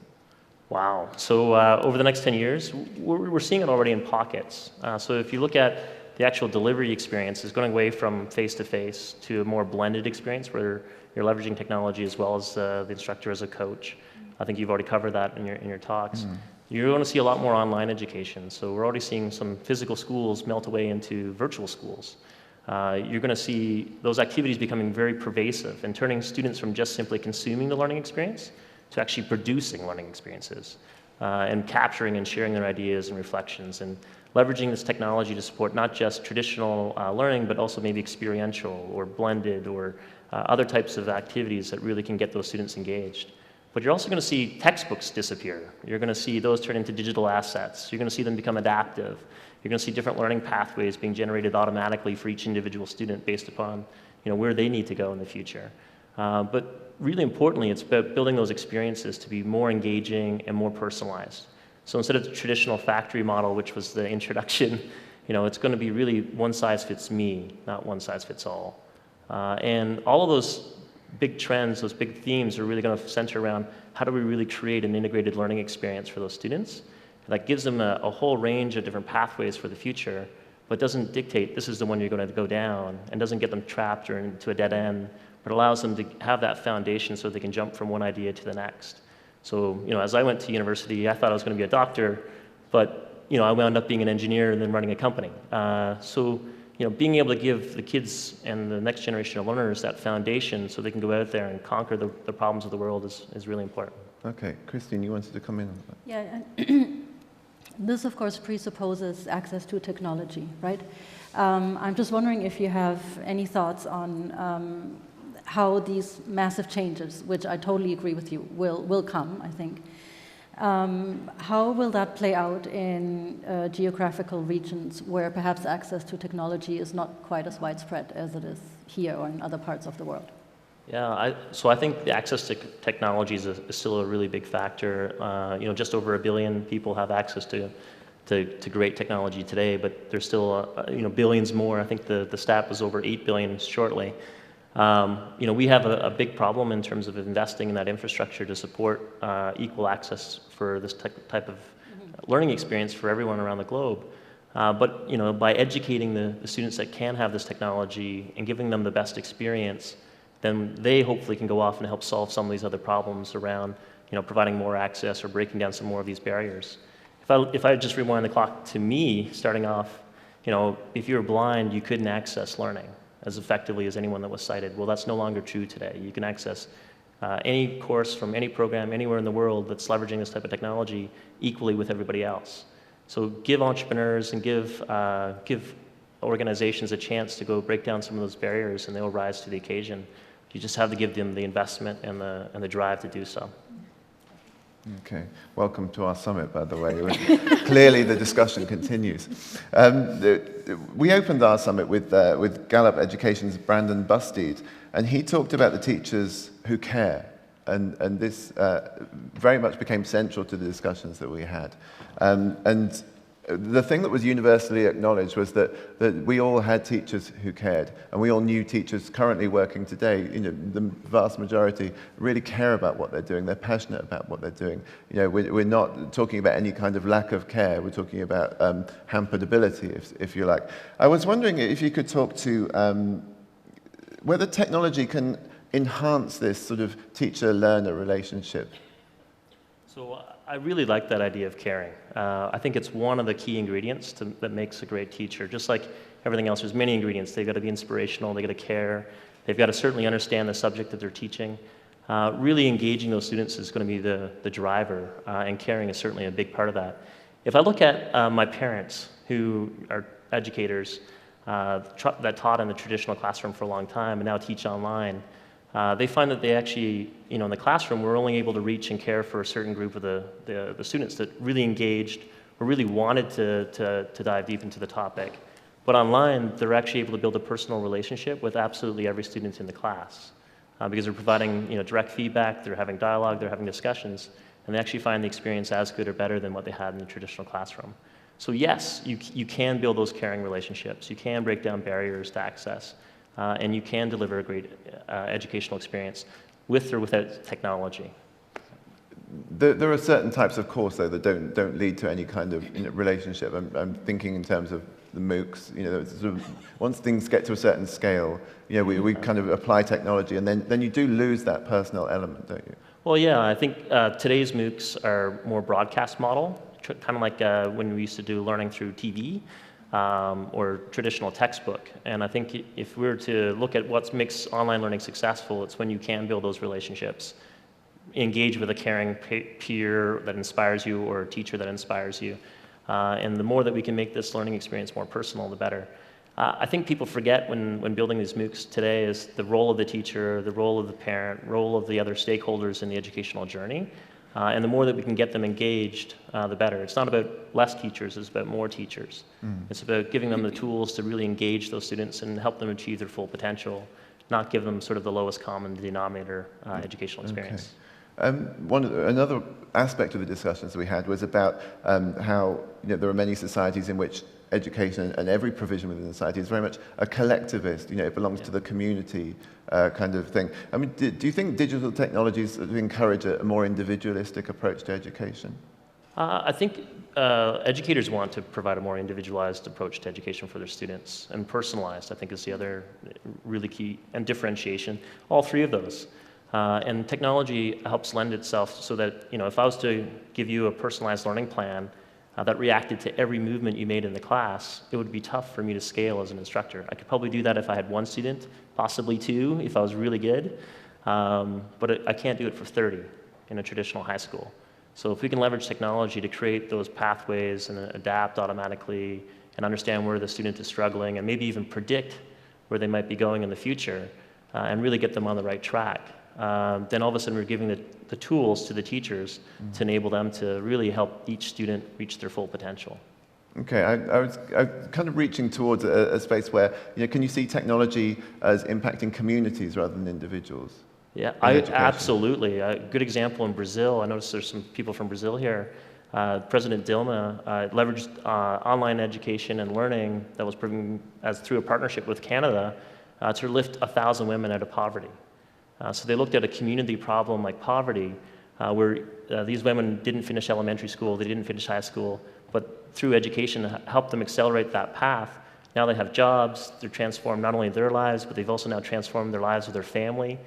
[SPEAKER 8] Wow. So over the next 10 years, we're seeing it already in pockets. So if you look at the actual delivery experience, is going away from face-to-face to a more blended experience where you're leveraging technology as well as the instructor as a coach. I think you've already covered that in your talks. You're going to see a lot more online education. So we're already seeing some physical schools melt away into virtual schools. you're going to see those activities becoming very pervasive and turning students from just simply consuming the learning experience to actually producing learning experiences and capturing and sharing their ideas and reflections and leveraging this technology to support not just traditional learning, but also maybe experiential or blended or other types of activities that really can get those students engaged. But you're also going to see textbooks disappear. You're going to see those turn into digital assets. You're going to see them become adaptive. You're going to see different learning pathways being generated automatically for each individual student based upon where they need to go in the future. But really importantly, it's about building those experiences to be more engaging and more personalized. So instead of the traditional factory model, which was the introduction, it's going to be really one size fits me, not one size fits all. And all of those big trends, those big themes are really going to center around how do we really create an integrated learning experience for those students that gives them a whole range of different pathways for the future, but doesn't dictate this is the one you're going to go down and doesn't get them trapped or into a dead end, but allows them to have that foundation so they can jump from one idea to the next. So, as I went to university, I thought I was going to be a doctor, but, I wound up being an engineer and then running a company. So, being able to give the kids and the next generation of learners that foundation so they can go out there and conquer the problems of the world is really important.
[SPEAKER 4] Okay, Christine, you wanted to come in on that?
[SPEAKER 6] Yeah, this of course presupposes access to technology, right? I'm just wondering if you have any thoughts on how these massive changes, which I totally agree with you, will come, I think. How will that play out in geographical regions where perhaps access to technology is not quite as widespread as it is here or in other parts of the world?
[SPEAKER 8] Yeah, so I think the access to technology is still a really big factor. Just over 1 billion people have access to great technology today, but there's still billions more. I think the stat was over 8 billion shortly. We have a big problem in terms of investing in that infrastructure to support equal access for this type of learning experience for everyone around the globe. But by educating the students that can have this technology and giving them the best experience, then they hopefully can go off and help solve some of these other problems around providing more access or breaking down some more of these barriers. If I just rewind the clock to me, starting off, if you were blind, you couldn't access learning as effectively as anyone that was sighted. Well, that's no longer true today. You can access any course from any program anywhere in the world that's leveraging this type of technology equally with everybody else. So give entrepreneurs and give organizations a chance to go break down some of those barriers, and they'll rise to the occasion. You just have to give them the investment and the drive to do so.
[SPEAKER 4] Okay, welcome to our summit, by the way. Clearly the discussion continues. We opened our summit with Gallup Education's Brandon Bustede, and he talked about the teachers who care, and this very much became central to the discussions that we had. And the thing that was universally acknowledged was that we all had teachers who cared, and we all knew teachers currently working today, the vast majority really care about what they're doing, they're passionate about what they're doing. We're not talking about any kind of lack of care, we're talking about hampered ability, if you like. I was wondering if you could talk to whether technology can enhance this sort of teacher-learner relationship.
[SPEAKER 8] So I really like that idea of caring. I think it's one of the key ingredients that makes a great teacher. Just like everything else, there's many ingredients. They've got to be inspirational, they've got to care, they've got to certainly understand the subject that they're teaching. Really engaging those students is going to be the driver, and caring is certainly a big part of that. If I look at my parents, who are educators that taught in the traditional classroom for a long time and now teach online, they find that they actually, in the classroom, we're only able to reach and care for a certain group of the students that really engaged or really wanted to dive deep into the topic. But online, they're actually able to build a personal relationship with absolutely every student in the class because they're providing direct feedback, they're having dialogue, they're having discussions, and they actually find the experience as good or better than what they had in the traditional classroom. So yes, you can build those caring relationships, you can break down barriers to access, and you can deliver a great educational experience with or without technology.
[SPEAKER 4] There are certain types of course, though, that don't lead to any kind of relationship. I'm thinking in terms of the MOOCs. Sort of, once things get to a certain scale, we kind of apply technology, and then you do lose that personal element, don't you?
[SPEAKER 8] Well, yeah, I think today's MOOCs are more broadcast model, kind of like when we used to do learning through TV. or traditional textbook. And I think if we were to look at what makes online learning successful, it's when you can build those relationships, engage with a caring peer that inspires you or a teacher that inspires you. And the more that we can make this learning experience more personal, the better. I think people forget when building these MOOCs today is the role of the teacher, the role of the parent, role of the other stakeholders in the educational journey. And the more that we can get them engaged, the better. It's not about less teachers, it's about more teachers. It's about giving them the tools to really engage those students and help them achieve their full potential, not give them sort of the lowest common denominator educational experience.
[SPEAKER 4] Another aspect of the discussions we had was about how there are many societies in which education and every provision within the society is very much a collectivist. It belongs to the community kind of thing. I mean, do you think digital technologies encourage a more individualistic approach to education?
[SPEAKER 8] I think educators want to provide a more individualized approach to education for their students, and personalized, I think, is the other really key, and differentiation, all three of those. And technology helps lend itself so that, if I was to give you a personalized learning plan that reacted to every movement you made in the class, it would be tough for me to scale as an instructor. I could probably do that if I had one student, possibly two, if I was really good, but I can't do it for 30 in a traditional high school. So if we can leverage technology to create those pathways and adapt automatically and understand where the student is struggling and maybe even predict where they might be going in the future and really get them on the right track, then all of a sudden we're giving the tools to the teachers to enable them to really help each student reach their full potential.
[SPEAKER 4] Okay, I was kind of reaching towards a space where, can you see technology as impacting communities rather than individuals?
[SPEAKER 8] Yeah, absolutely. A good example in Brazil, I noticed there's some people from Brazil here. President Dilma leveraged online education and learning that was proven through a partnership with Canada to lift 1,000 women out of poverty. So they looked at a community problem like poverty, where these women didn't finish elementary school, they didn't finish high school, but through education helped them accelerate that path. Now they have jobs, they're transformed not only their lives, but they've also now transformed their lives with their family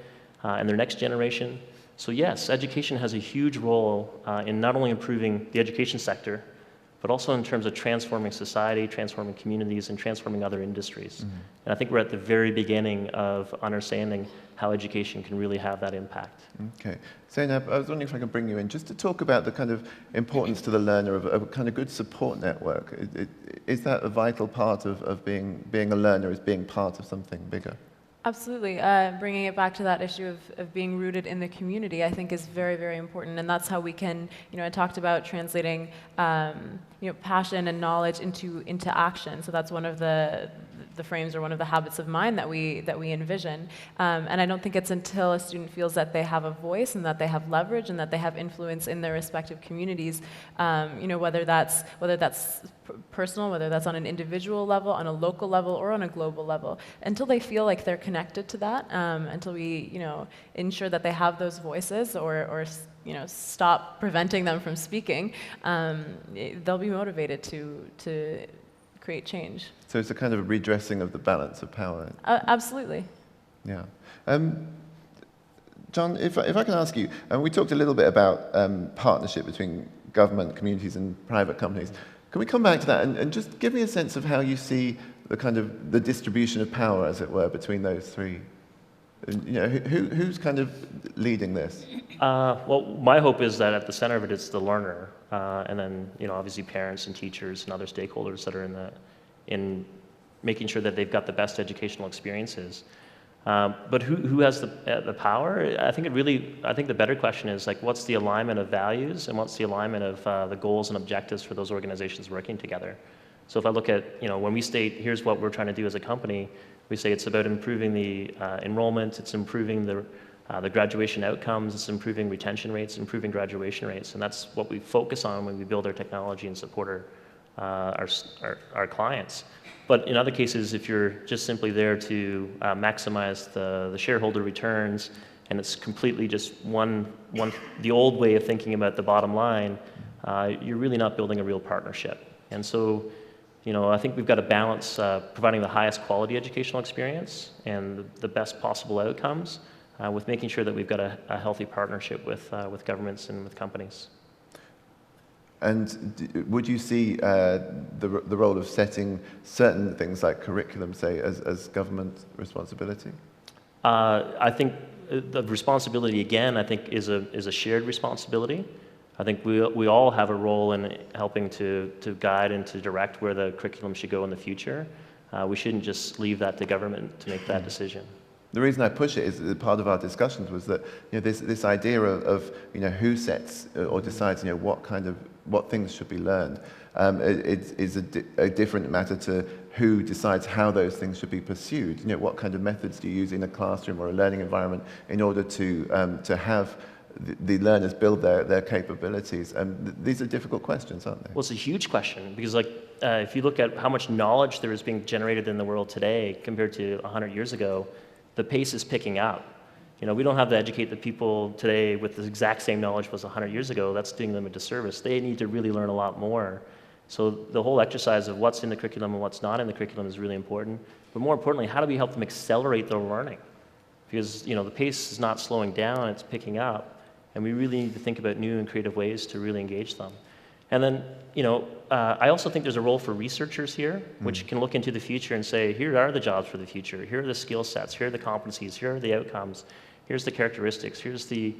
[SPEAKER 8] and their next generation. So yes, education has a huge role in not only improving the education sector, but also in terms of transforming society, transforming communities, and transforming other industries. And I think we're at the very beginning of understanding how education can really have that impact.
[SPEAKER 4] Okay. Zainab, I was wondering if I could bring you in just to talk about the kind of importance to the learner of a kind of good support network. Is that a vital part of being a learner, is being part of something bigger?
[SPEAKER 7] Absolutely. Bringing it back to that issue of being rooted in the community, I think is very, very important. And that's how we can, I talked about translating, passion and knowledge into action. So that's one of the frames or one of the habits of mind that we envision. And I don't think it's until a student feels that they have a voice and that they have leverage and that they have influence in their respective communities, whether that's personal, whether that's on an individual level, on a local level, or on a global level, until they feel like they're connected to that, until we, ensure that they have those voices or stop preventing them from speaking, they'll be motivated to create change.
[SPEAKER 4] So it's a kind of redressing of the balance of power.
[SPEAKER 7] Absolutely.
[SPEAKER 4] Yeah. John, if I can ask you, we talked a little bit about partnership between government, communities, and private companies. Can we come back to that and just give me a sense of how you see the kind of the distribution of power, as it were, between those three? Who's kind of leading this?
[SPEAKER 8] Well, my hope is that at the center of it is the learner, and then obviously parents and teachers and other stakeholders that are in making sure that they've got the best educational experiences. But who has the power? I think the better question is what's the alignment of values and what's the alignment of the goals and objectives for those organizations working together. So if I look at when we state here's what we're trying to do as a company, we say it's about improving the enrollment, it's improving the graduation outcomes, it's improving retention rates, improving graduation rates, and that's what we focus on when we build our technology and support our clients. But in other cases, if you're just simply there to maximize the shareholder returns, and it's completely just the old way of thinking about the bottom line, you're really not building a real partnership. And so, I think we've got to balance providing the highest quality educational experience and the best possible outcomes with making sure that we've got a healthy partnership with governments and with companies.
[SPEAKER 4] would you see the role of setting certain things like curriculum, say, as government responsibility?
[SPEAKER 8] I think the responsibility, again, I think is a shared responsibility. I think we all have a role in helping to guide and to direct where the curriculum should go in the future. We shouldn't just leave that to government to make that decision.
[SPEAKER 4] The reason I push it is that part of our discussions was that this idea of who sets or decides what things should be learned is a different matter to who decides how those things should be pursued. What kind of methods do you use in a classroom or a learning environment in order to have the learners build their capabilities? These are difficult questions, aren't they?
[SPEAKER 8] Well, it's a huge question because, if you look at how much knowledge there is being generated in the world today compared to 100 years ago, the pace is picking up. We don't have to educate the people today with the exact same knowledge as 100 years ago. That's doing them a disservice. They need to really learn a lot more. So the whole exercise of what's in the curriculum and what's not in the curriculum is really important. But more importantly, how do we help them accelerate their learning? Because the pace is not slowing down, it's picking up. And we really need to think about new and creative ways to really engage them. And then, I also think there's a role for researchers here, which can look into the future and say, here are the jobs for the future, here are the skill sets, here are the competencies, here are the outcomes, here's the characteristics, here's the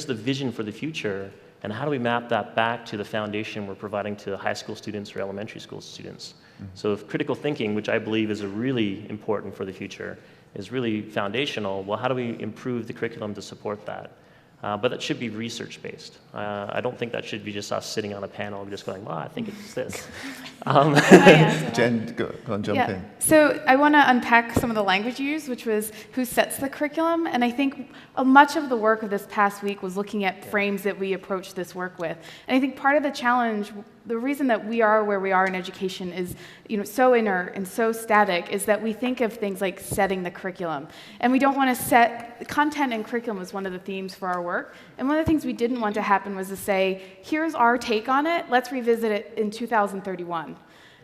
[SPEAKER 8] vision for the future, and how do we map that back to the foundation we're providing to high school students or elementary school students? So if critical thinking, which I believe is really important for the future, is really foundational, well, how do we improve the curriculum to support that? But that should be research-based. I don't think that should be just us sitting on a panel and just going, well, I think it's this.
[SPEAKER 4] Jen, go on, jump in.
[SPEAKER 5] So I want to unpack some of the language used, which was who sets the curriculum. And I think much of the work of this past week was looking at frames that we approach this work with. And I think part of the challenge, the reason that we are where we are in education is so inert and so static, is that we think of things like setting the curriculum. And we don't want to set, content and curriculum was one of the themes for our work. And one of the things we didn't want to happen was to say, here's our take on it, let's revisit it in 2031.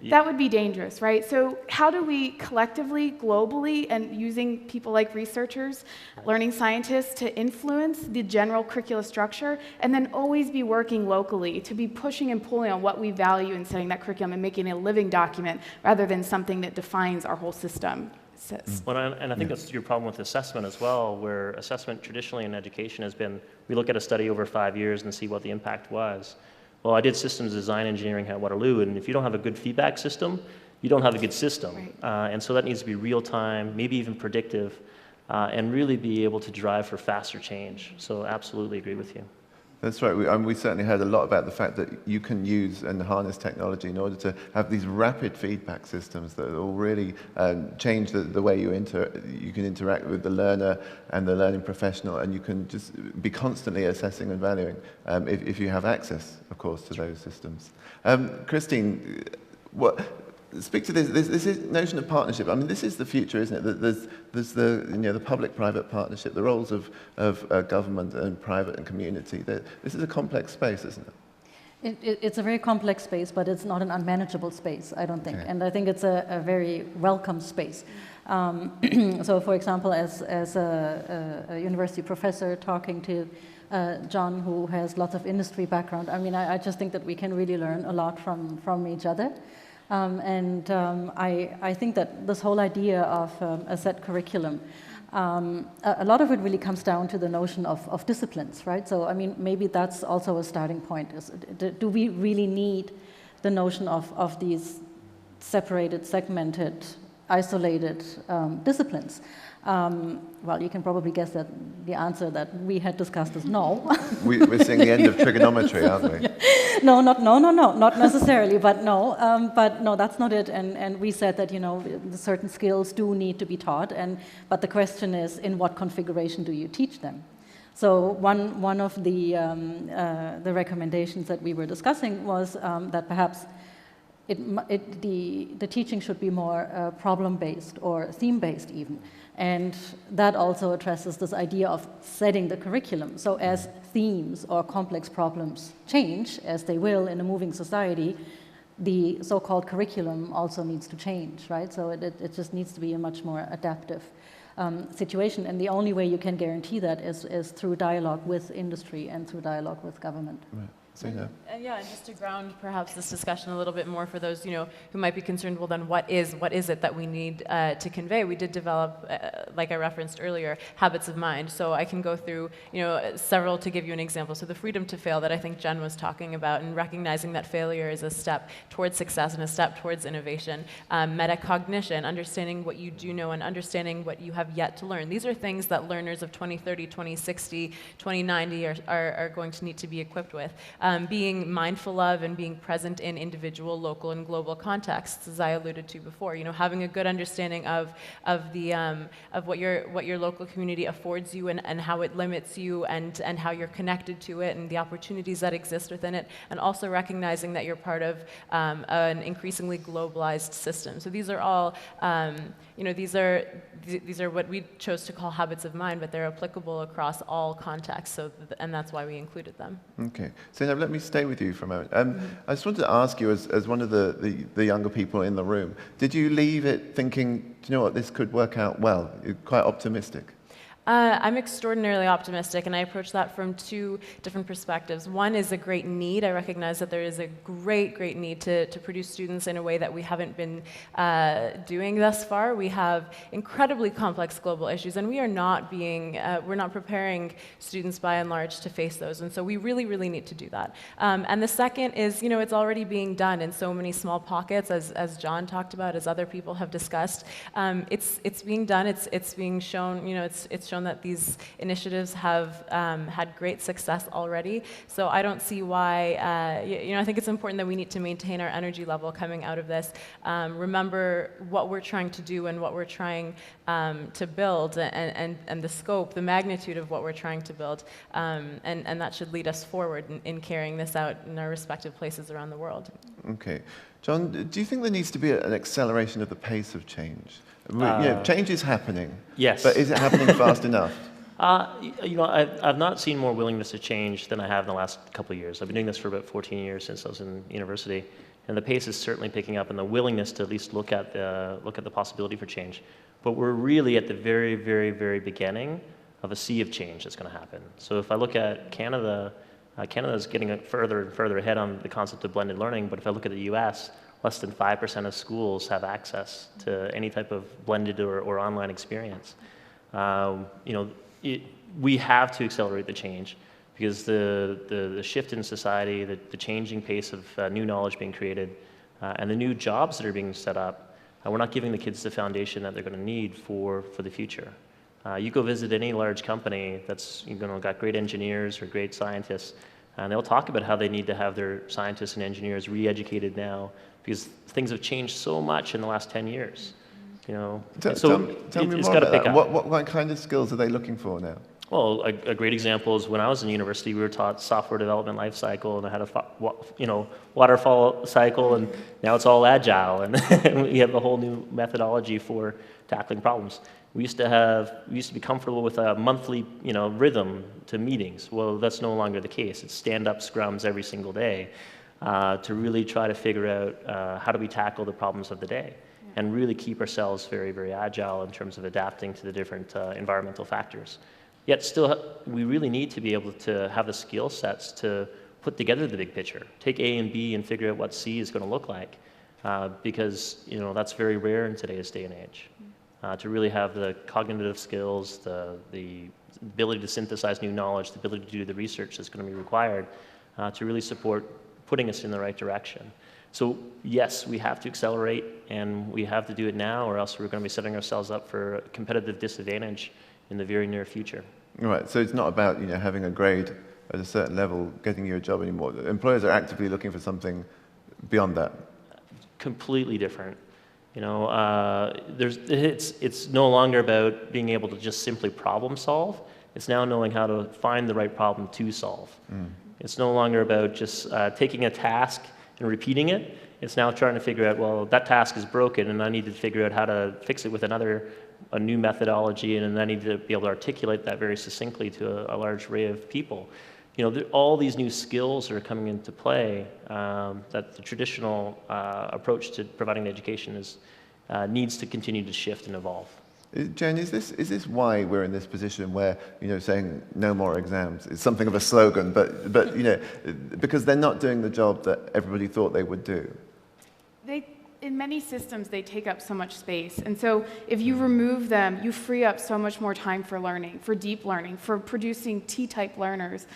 [SPEAKER 5] That would be dangerous, right? So how do we collectively, globally, and using people like researchers, learning scientists to influence the general curricula structure, and then always be working locally to be pushing and pulling on what we value in setting that curriculum and making it a living document rather than something that defines our whole system?
[SPEAKER 8] Well, and I think that's your problem with assessment as well, where assessment traditionally in education has been, we look at a study over 5 years and see what the impact was. Well, I did systems design engineering at Waterloo, and if you don't have a good feedback system, you don't have a good system. Right. And so that needs to be real time, maybe even predictive, and really be able to drive for faster change. So absolutely agree with you.
[SPEAKER 4] That's right. We certainly heard a lot about the fact that you can use and harness technology in order to have these rapid feedback systems that will really change the way you can interact with the learner and the learning professional, and you can just be constantly assessing and valuing if you have access, of course, to those systems. Christine, speak to this notion of partnership. I mean, this is the future, isn't it? There's the public-private partnership, the roles of government and private and community. This is a complex space, isn't it?
[SPEAKER 6] It's a very complex space, but it's not an unmanageable space, I don't think. Okay. And I think it's a very welcome space. So, for example, as a university professor talking to John, who has lots of industry background, I mean, I just think that we can really learn a lot from each other. I think that this whole idea of a set curriculum, a lot of it really comes down to the notion of disciplines, right? So, I mean, maybe that's also a starting point. Do we really need the notion of these separated, segmented, isolated disciplines? Well, you can probably guess that the answer that we had discussed is no.
[SPEAKER 4] We're seeing the end of trigonometry, aren't we?
[SPEAKER 6] No, not necessarily, but no. But no, that's not it. And we said that certain skills do need to be taught, but the question is, in what configuration do you teach them? So one of the recommendations that we were discussing was that perhaps the teaching should be more problem-based or theme-based even. And that also addresses this idea of setting the curriculum. So as themes or complex problems change, as they will in a moving society, the so-called curriculum also needs to change, right? So it just needs to be a much more adaptive situation. And the only way you can guarantee that is through dialogue with industry and through dialogue with government.
[SPEAKER 4] Right. Zainab?
[SPEAKER 7] Yeah, and just to ground perhaps this discussion a little bit more for those who might be concerned. Well, then what is it that we need to convey? We did develop, like I referenced earlier, habits of mind. So I can go through several to give you an example. So the freedom to fail that I think Jen was talking about, and recognizing that failure is a step towards success and a step towards innovation. Metacognition, understanding what you do know and understanding what you have yet to learn. These are things that learners of 2030, 2060, 2090 are going to need to be equipped with. Being mindful of and being present in individual, local, and global contexts, as I alluded to before. Having a good understanding of what your local community affords you and how it limits you and how you're connected to it and the opportunities that exist within it, and also recognizing that you're part of an increasingly globalized system. So these are all, these are what we chose to call habits of mind, but they're applicable across all contexts. And that's why we included them.
[SPEAKER 4] Okay, so now let me stay with you for a moment. I just wanted to ask you, as one of the younger people in the room, did you leave it thinking, do you know what, this could work out well? You're quite optimistic.
[SPEAKER 7] I'm extraordinarily optimistic, and I approach that from two different perspectives. One is a great need. I recognize that there is a great need to produce students in a way that we haven't been doing thus far. We have incredibly complex global issues, and we're not preparing students by and large to face those, and so we really need to do that. And the second is, it's already being done in so many small pockets, as John talked about, as other people have discussed. It's being done. It's being shown. It's shown that these initiatives have had great success already. So I don't see why, I think it's important that we need to maintain our energy level coming out of this. Remember what we're trying to do and what we're trying to build and the scope, the magnitude of what we're trying to build. And that should lead us forward in carrying this out in our respective places around the world.
[SPEAKER 4] Okay. John, do you think there needs to be an acceleration of the pace of change? Change is happening.
[SPEAKER 8] Yes.
[SPEAKER 4] But is it happening fast enough?
[SPEAKER 8] I've not seen more willingness to change than I have in the last couple of years. I've been doing this for about 14 years since I was in university, and the pace is certainly picking up, and the willingness to at least look at the possibility for change. But we're really at the very beginning of a sea of change that's going to happen. So if I look at Canada, Canada is getting further and further ahead on the concept of blended learning. But if I look at the U.S., less than 5% of schools have access to any type of blended or online experience. We have to accelerate the change because the shift in society, the changing pace of new knowledge being created, and the new jobs that are being set up, we're not giving the kids the foundation that they're going to need for the future. You go visit any large company that's got great engineers or great scientists, and they'll talk about how they need to have their scientists and engineers re-educated now because things have changed so much in the last 10 years.
[SPEAKER 4] Tell me more about that. What kind of skills are they looking for now?
[SPEAKER 8] Well, a great example is when I was in university, we were taught software development life cycle, and I had a waterfall cycle, and now it's all agile, and we have a whole new methodology for tackling problems. We used to be comfortable with a monthly, rhythm to meetings. Well, that's no longer the case. It's stand-up scrums every single day to really try to figure out how do we tackle the problems of the day, and really keep ourselves very agile in terms of adapting to the different environmental factors. Yet still, we really need to be able to have the skill sets to put together the big picture, take A and B and figure out what C is going to look like, because that's very rare in today's day and age. To really have the cognitive skills, the ability to synthesize new knowledge, the ability to do the research that's going to be required to really support putting us in the right direction. So yes, we have to accelerate, and we have to do it now, or else we're going to be setting ourselves up for a competitive disadvantage in the very near future.
[SPEAKER 4] Right, so it's not about having a grade at a certain level getting you a job anymore. Employers are actively looking for something beyond that.
[SPEAKER 8] Completely different. It's no longer about being able to just simply problem solve. It's now knowing how to find the right problem to solve. It's no longer about just taking a task and repeating it. It's now trying to figure out, well, that task is broken, and I need to figure out how to fix it with a new methodology, and then I need to be able to articulate that very succinctly to a large array of people. All these new skills are coming into play that the traditional approach to providing education needs to continue to shift and evolve.
[SPEAKER 4] Jen, is this why we're in this position where, saying no more exams is something of a slogan, but because they're not doing the job that everybody thought they would do?
[SPEAKER 5] In many systems, they take up so much space. And so if you remove them, you free up so much more time for learning, for deep learning, for producing T-type learners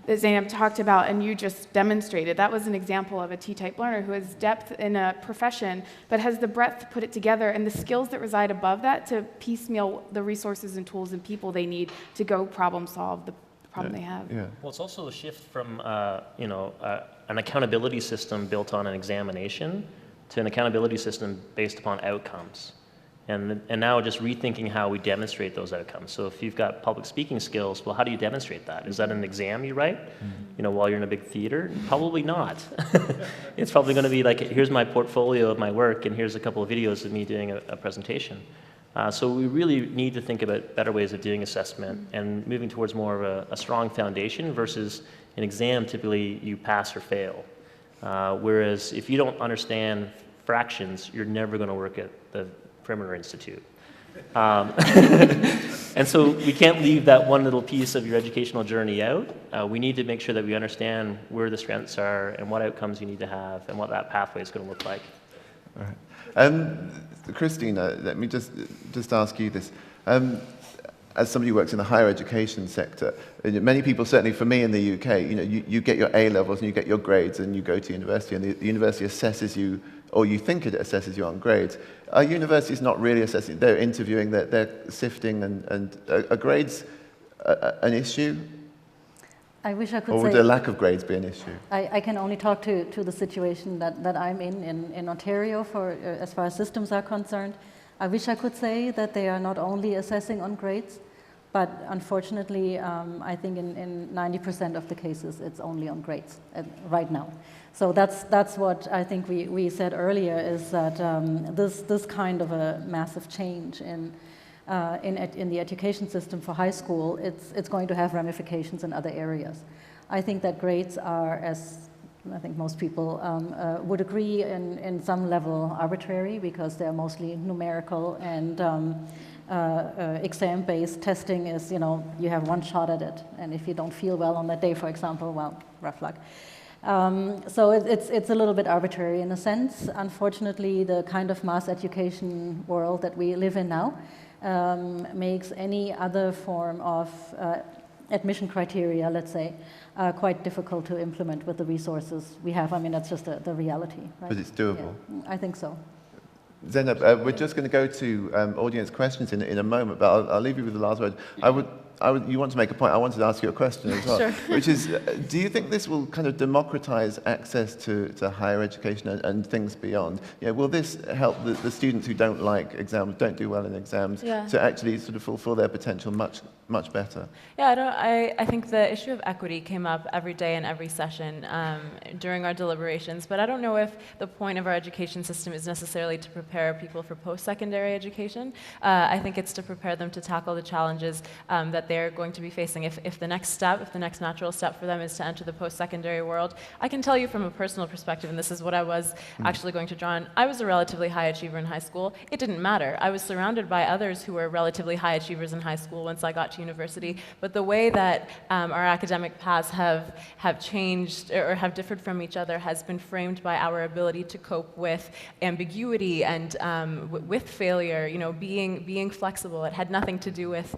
[SPEAKER 5] that Zainab talked about and you just demonstrated. That was an example of a T-type learner who has depth in a profession, but has the breadth to put it together and the skills that reside above that to piecemeal the resources and tools and people they need to go problem solve the problem they have.
[SPEAKER 4] Yeah.
[SPEAKER 8] Well, it's also a shift from an accountability system built on an examination to an accountability system based upon outcomes. And now just rethinking how we demonstrate those outcomes. So if you've got public speaking skills, well, how do you demonstrate that? Is that an exam you write, while you're in a big theater? Probably not. It's probably going to be like, here's my portfolio of my work, and here's a couple of videos of me doing a presentation. So we really need to think about better ways of doing assessment and moving towards more of a strong foundation versus an exam. Typically, you pass or fail. Whereas if you don't understand fractions, you're never going to work at the Perimeter Institute. And so we can't leave that one little piece of your educational journey out. We need to make sure that we understand where the strengths are and what outcomes you need to have and what that pathway is going to look like.
[SPEAKER 4] All right. Christina, let me just ask you this. As somebody who works in the higher education sector, many people, certainly for me in the UK, you get your A levels and you get your grades and you go to university and the university assesses you, or you think it assesses you on grades. Are universities not really assessing? They're interviewing, they're sifting, and are grades an issue?
[SPEAKER 6] I wish I could
[SPEAKER 4] or
[SPEAKER 6] say...
[SPEAKER 4] would a lack of grades be an issue?
[SPEAKER 6] I can only talk to the situation that I'm in Ontario as far as systems are concerned. I wish I could say that they are not only assessing on grades, but unfortunately, I think in 90% of the cases, it's only on grades right now. So that's what I think we said earlier, is that this kind of a massive change in the education system for high school, it's going to have ramifications in other areas. I think that grades are, as I think most people would agree, in some level arbitrary, because they're mostly numerical, and exam-based testing is, you have one shot at it, and if you don't feel well on that day, for example, well, rough luck. So it's a little bit arbitrary in a sense. Unfortunately, the kind of mass education world that we live in now makes any other form of admission criteria, let's say, quite difficult to implement with the resources we have. I mean, that's just the reality. Right?
[SPEAKER 4] But it's doable.
[SPEAKER 6] Yeah, I think so.
[SPEAKER 4] Zainab, we're just going to go to audience questions in a moment, but I'll leave you with the last word. You want to make a point? I wanted to ask you a question as well,
[SPEAKER 7] Sure.
[SPEAKER 4] Which is, do you think this will kind of democratize access to higher education and things beyond? Will this help the students who don't like exams, don't do well in exams, to actually sort of fulfill their potential much better?
[SPEAKER 7] Yeah, I think the issue of equity came up every day in every session during our deliberations, but I don't know if the point of our education system is necessarily to prepare people for post-secondary education. I think it's to prepare them to tackle the challenges that they're going to be facing. If the next natural step for them is to enter the post-secondary world, I can tell you from a personal perspective, and this is what I was actually going to draw on, I was a relatively high achiever in high school. It didn't matter. I was surrounded by others who were relatively high achievers in high school once I got to university, but the way that our academic paths have changed or have differed from each other has been framed by our ability to cope with ambiguity and with failure, being flexible. It had nothing to do with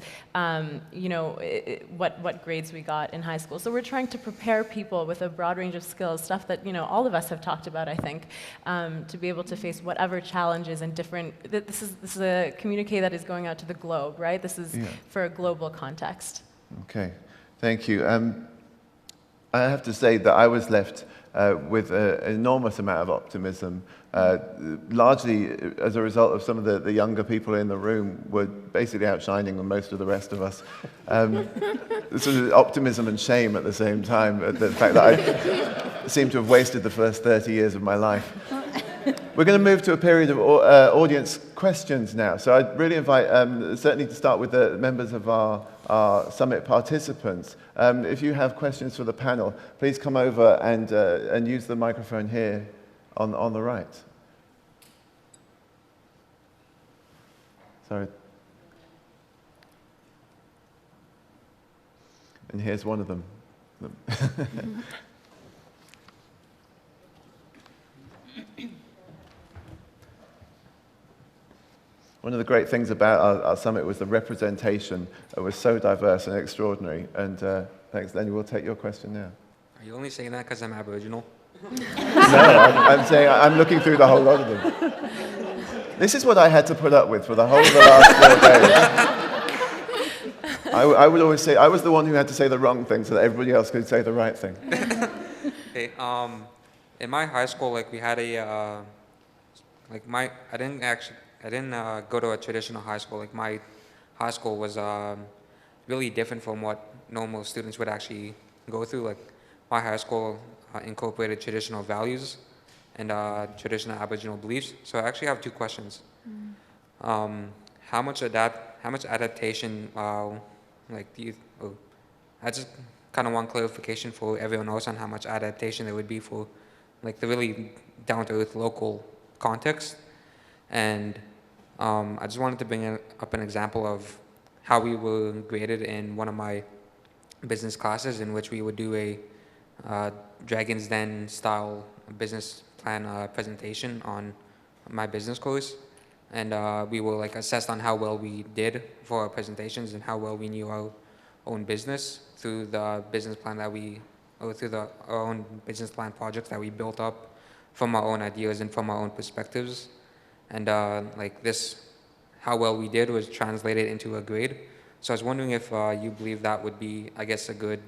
[SPEAKER 7] what grades we got in high school. So we're trying to prepare people with a broad range of skills, stuff that all of us have talked about, I think, to be able to face whatever challenges and different. This is a communique that is going out to the globe, right? This is for a global context.
[SPEAKER 4] Okay, thank you. I have to say that I was left with an enormous amount of optimism, largely as a result of some of the younger people in the room were basically outshining most of the rest of us. Sort of optimism and shame at the same time, the fact that I seem to have wasted the first 30 years of my life. We're going to move to a period of audience questions now. So I'd really invite, certainly to start with the members of our summit participants. If you have questions for the panel, please come over and use the microphone here on the right. Sorry. And here's one of them. One of the great things about our summit was the representation. It was so diverse and extraordinary. And thanks, Lenny. We'll take your question now.
[SPEAKER 9] Are you only saying that because I'm Aboriginal?
[SPEAKER 4] No, I'm saying I'm looking through the whole lot of them. This is what I had to put up with for the whole of the last 4 days. I would always say I was the one who had to say the wrong thing so that everybody else could say the right thing.
[SPEAKER 9] Okay, in my high school, like we had a, I didn't go to a traditional high school. Like my high school was really different from what normal students would actually go through. Like my high school incorporated traditional values and traditional Aboriginal beliefs. So I actually have 2 questions. How much adaptation, do you? I just kind of want clarification for everyone else on how much adaptation there would be for, like, the really down-to-earth local context. And I just wanted to bring up an example of how we were graded in one of my business classes, in which we would do a Dragon's Den style business plan presentation on my business course. And we were like assessed on how well we did for our presentations and how well we knew our own business through the business plan our own business plan projects that we built up from our own ideas and from our own perspectives. And how well we did was translated into a grade. So I was wondering if you believe that would be, I guess, a good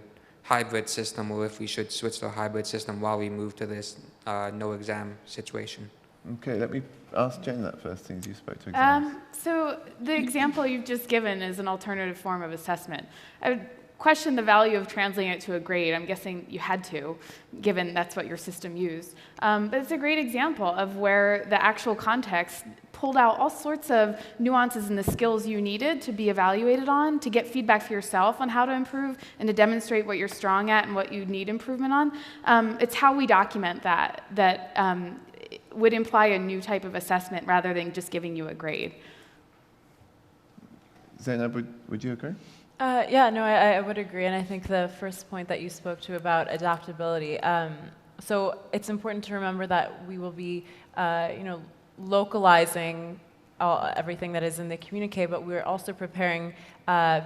[SPEAKER 9] hybrid system, or if we should switch to a hybrid system while we move to this no exam situation.
[SPEAKER 4] Okay, let me ask Jen that first, since you spoke to exams.
[SPEAKER 5] So the example you've just given is an alternative form of assessment. I would question the value of translating it to a grade. I'm guessing you had to, given that's what your system used. But it's a great example of where the actual context pulled out all sorts of nuances and the skills you needed to be evaluated on, to get feedback for yourself on how to improve, and to demonstrate what you're strong at and what you need improvement on. It's how we document that would imply a new type of assessment rather than just giving you a grade.
[SPEAKER 4] Zainab, would you agree?
[SPEAKER 7] Yeah, no, I would agree, and I think the first point that you spoke to about adaptability, so it's important to remember that we will be, localizing everything that is in the Communiqué, but we're also preparing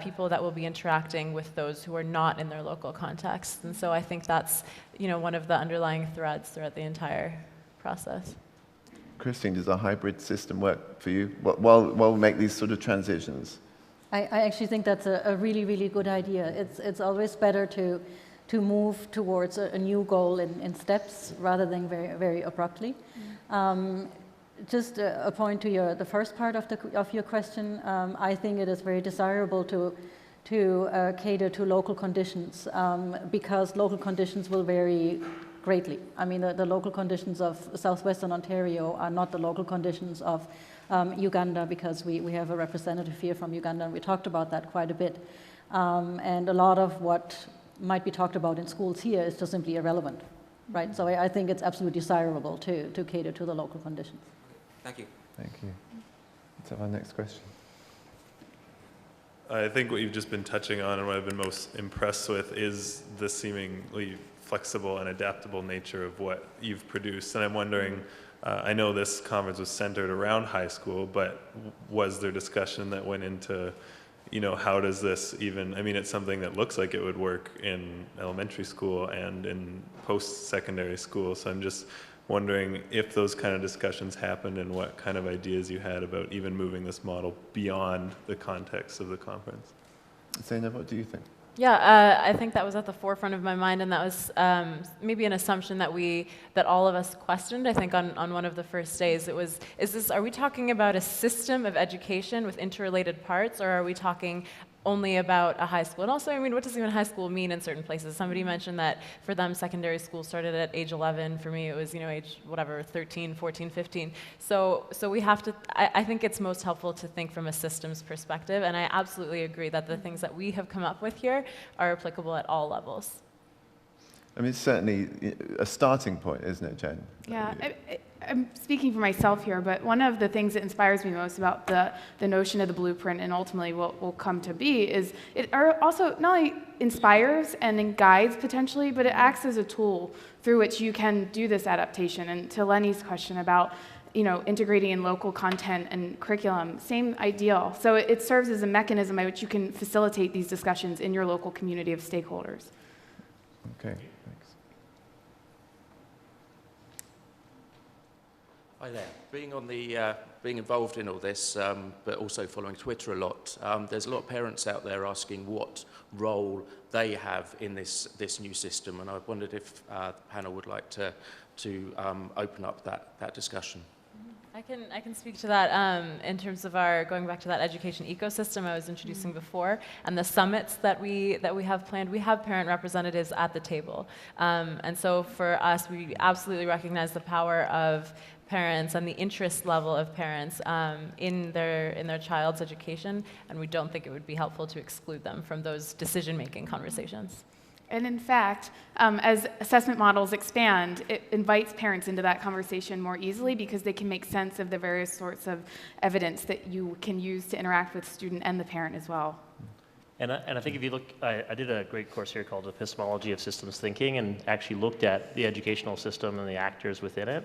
[SPEAKER 7] people that will be interacting with those who are not in their local context, and so I think that's, one of the underlying threads throughout the entire process.
[SPEAKER 4] Christine, does a hybrid system work for you while we make these sort of transitions?
[SPEAKER 6] I actually think that's a really, really good idea. It's always better to move towards a new goal in steps rather than very, very abruptly. Just a point to the first part of your question. I think it is very desirable to cater to local conditions because local conditions will vary greatly. I mean, the local conditions of southwestern Ontario are not the local conditions of Uganda, because we have a representative here from Uganda, and we talked about that quite a bit. And a lot of what might be talked about in schools here is just simply irrelevant, right? So I think it's absolutely desirable to cater to the local conditions.
[SPEAKER 9] Thank you.
[SPEAKER 4] Thank you. Let's have our next question.
[SPEAKER 10] I think what you've just been touching on and what I've been most impressed with is the seemingly flexible and adaptable nature of what you've produced. And I'm wondering, I know this conference was centered around high school, but was there discussion that went into, how does this even, it's something that looks like it would work in elementary school and in post-secondary school. So I'm just wondering if those kind of discussions happened and what kind of ideas you had about even moving this model beyond the context of the conference.
[SPEAKER 4] Zainab, what do you think?
[SPEAKER 7] Yeah, I think that was at the forefront of my mind, and that was maybe an assumption that all of us questioned. I think on one of the first days, it was: are we talking about a system of education with interrelated parts, or are we talking only about a high school? And also, what does even high school mean in certain places? Somebody mentioned that for them, secondary school started at age 11. For me, it was, age, 13, 14, 15. So we have to, I think it's most helpful to think from a systems perspective, and I absolutely agree that the things that we have come up with here are applicable at all levels.
[SPEAKER 4] It's certainly a starting point, isn't it, Jen?
[SPEAKER 5] Yeah, I'm speaking for myself here, but one of the things that inspires me most about the notion of the blueprint and ultimately what will come to be is it also not only inspires and then guides potentially, but it acts as a tool through which you can do this adaptation. And to Lenny's question about integrating in local content and curriculum, same ideal. So it serves as a mechanism by which you can facilitate these discussions in your local community of stakeholders.
[SPEAKER 4] Okay, thanks.
[SPEAKER 11] Hi there. Being involved in all this, but also following Twitter a lot, there's a lot of parents out there asking what role they have in this new system, and I wondered if the panel would like to open up that discussion.
[SPEAKER 7] I can speak to that in terms of our going back to that education ecosystem I was introducing before, and the summits that we have planned. We have parent representatives at the table, and so for us, we absolutely recognize the power of parents and the interest level of parents in their child's education, and we don't think it would be helpful to exclude them from those decision-making conversations.
[SPEAKER 5] And in fact, as assessment models expand, it invites parents into that conversation more easily because they can make sense of the various sorts of evidence that you can use to interact with the student and the parent as well.
[SPEAKER 8] And I think if you look, I did a great course here called Epistemology of Systems Thinking, and actually looked at the educational system and the actors within it.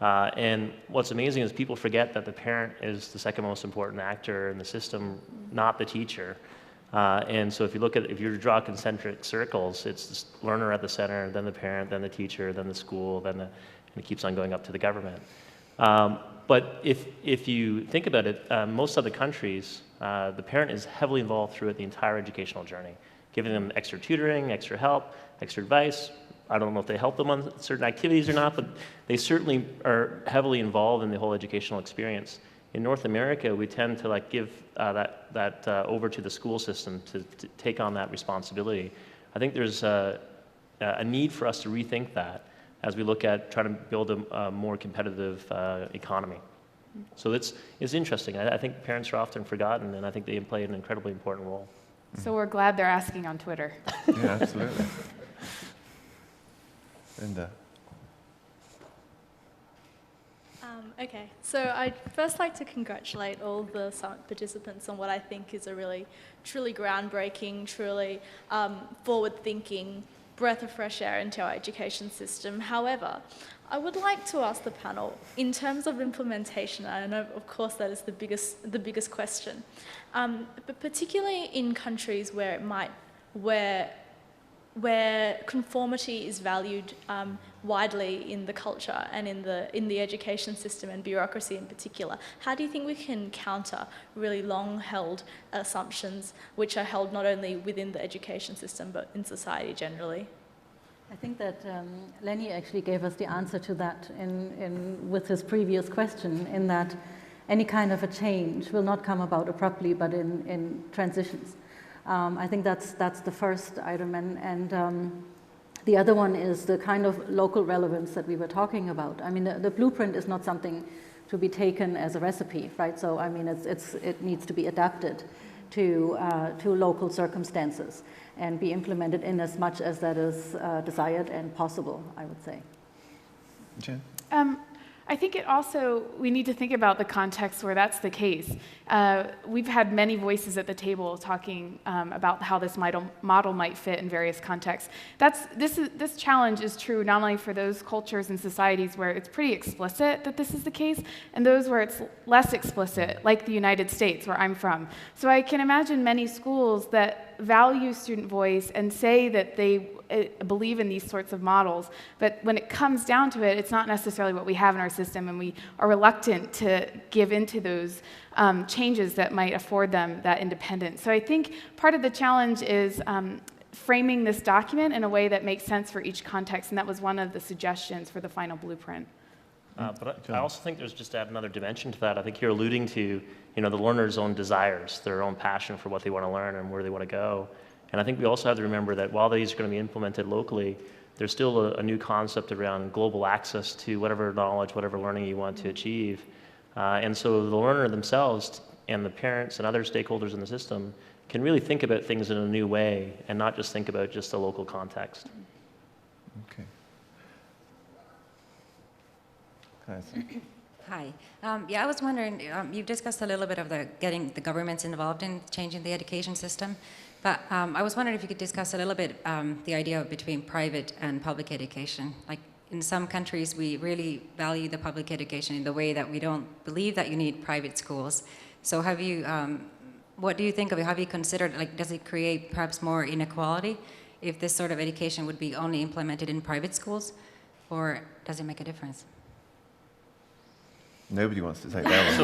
[SPEAKER 8] And what's amazing is people forget that the parent is the second most important actor in the system, not the teacher. And so if you were to draw concentric circles, it's the learner at the center, then the parent, then the teacher, then the school, and it keeps on going up to the government. But if you think about it, most other countries, the parent is heavily involved throughout the entire educational journey, giving them extra tutoring, extra help, extra advice. I don't know if they help them on certain activities or not, but they certainly are heavily involved in the whole educational experience. In North America, we tend to give that over to the school system to take on that responsibility. I think there's a need for us to rethink that as we look at trying to build a more competitive economy. So it's interesting. I think parents are often forgotten, and I think they play an incredibly important role.
[SPEAKER 5] So we're glad they're asking on Twitter.
[SPEAKER 4] Yeah, absolutely. Linda.
[SPEAKER 12] Okay, so I'd first like to congratulate all the summit participants on what I think is a really, truly groundbreaking, truly forward-thinking breath of fresh air into our education system. However, I would like to ask the panel, in terms of implementation, I know, of course, that is the biggest question, but particularly in countries where conformity is valued widely in the culture and in the education system and bureaucracy in particular, how do you think we can counter really long-held assumptions which are held not only within the education system but in society generally?
[SPEAKER 6] I think that Lenny actually gave us the answer to that with his previous question, in that any kind of a change will not come about abruptly but in transitions. I think that's the first item, and the other one is the kind of local relevance that we were talking about. I mean, the blueprint is not something to be taken as a recipe, right? So I mean, it needs to be adapted to local circumstances and be implemented in as much as that is desired and possible, I would say.
[SPEAKER 4] Jen?
[SPEAKER 5] I think we need to think about the context where that's the case. We've had many voices at the table talking about how this model might fit in various contexts. This challenge is true not only for those cultures and societies where it's pretty explicit that this is the case, and those where it's less explicit, like the United States, where I'm from. So I can imagine many schools that value student voice and say that they believe in these sorts of models, but when it comes down to it, it's not necessarily what we have in our system, and we are reluctant to give into those changes that might afford them that independence. So I think part of the challenge is framing this document in a way that makes sense for each context, and that was one of the suggestions for the final blueprint.
[SPEAKER 8] But I also think there's just to add another dimension to that. I think you're alluding to, the learner's own desires, their own passion for what they want to learn and where they want to go. And I think we also have to remember that while these are going to be implemented locally, there's still a new concept around global access to whatever knowledge, whatever learning you want to achieve. And so the learner themselves and the parents and other stakeholders in the system can really think about things in a new way and not just think about just the local context.
[SPEAKER 4] Okay.
[SPEAKER 13] Hi. Yeah, I was wondering, you've discussed a little bit of getting the governments involved in changing the education system, but I was wondering if you could discuss a little bit the idea between private and public education. Like in some countries, we really value the public education in the way that we don't believe that you need private schools. So have you, what do you think of it? Have you considered, like, does it create perhaps more inequality if this sort of education would be only implemented in private schools, or does it make a difference?
[SPEAKER 4] Nobody wants to take that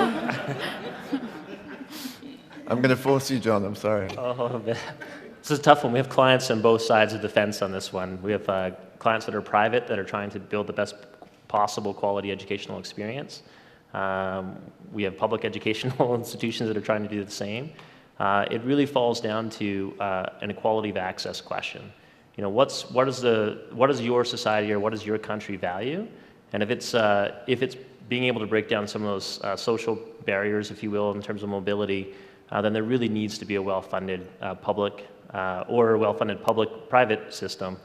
[SPEAKER 4] one. I'm going to force you, John. I'm sorry.
[SPEAKER 8] Oh, man. This is a tough one. We have clients on both sides of the fence on this one. We have clients that are private that are trying to build the best possible quality educational experience. We have public educational institutions that are trying to do the same. It really falls down to an equality of access question. You know, what does your society or what does your country value? And if it's being able to break down some of those social barriers, if you will, in terms of mobility, then there really needs to be a well-funded public or a well-funded public-private system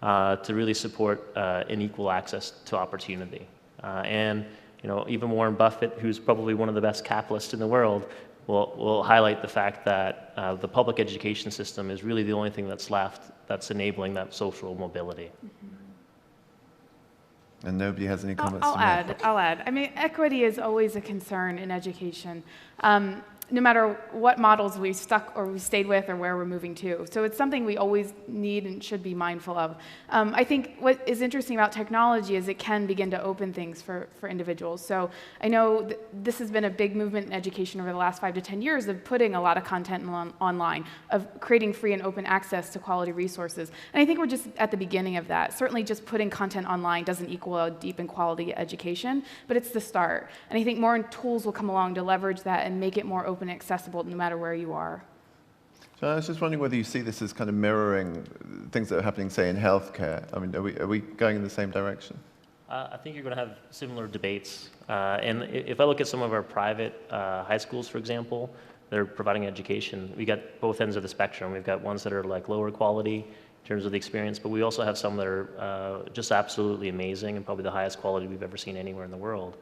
[SPEAKER 8] to really support an equal access to opportunity. And you know, even Warren Buffett, who's probably one of the best capitalists in the world, will highlight the fact that the public education system is really the only thing that's left that's enabling that social mobility.
[SPEAKER 4] And nobody has any comments
[SPEAKER 5] I'll
[SPEAKER 4] to make.
[SPEAKER 5] add. I mean, equity is always a concern in education, no matter what models we stuck or we stayed with or where we're moving to. So it's something we always need and should be mindful of. I think what is interesting about technology is it can begin to open things for individuals. So I know this has been a big movement in education over the last 5 to 10 years of putting a lot of content online, of creating free and open access to quality resources. And I think we're just at the beginning of that. Certainly just putting content online doesn't equal a deep and quality education, but it's the start. And I think more tools will come along to leverage that and make it more open and accessible no matter where you are.
[SPEAKER 4] So I was just wondering whether you see this as kind of mirroring things that are happening, say, in healthcare. I mean, are we going in the same direction?
[SPEAKER 8] I think you're going to have similar debates. And if I look at some of our private high schools, for example, that are providing education, we got both ends of the spectrum. We've got ones that are like lower quality in terms of the experience, but we also have some that are just absolutely amazing and probably the highest quality we've ever seen anywhere in the world.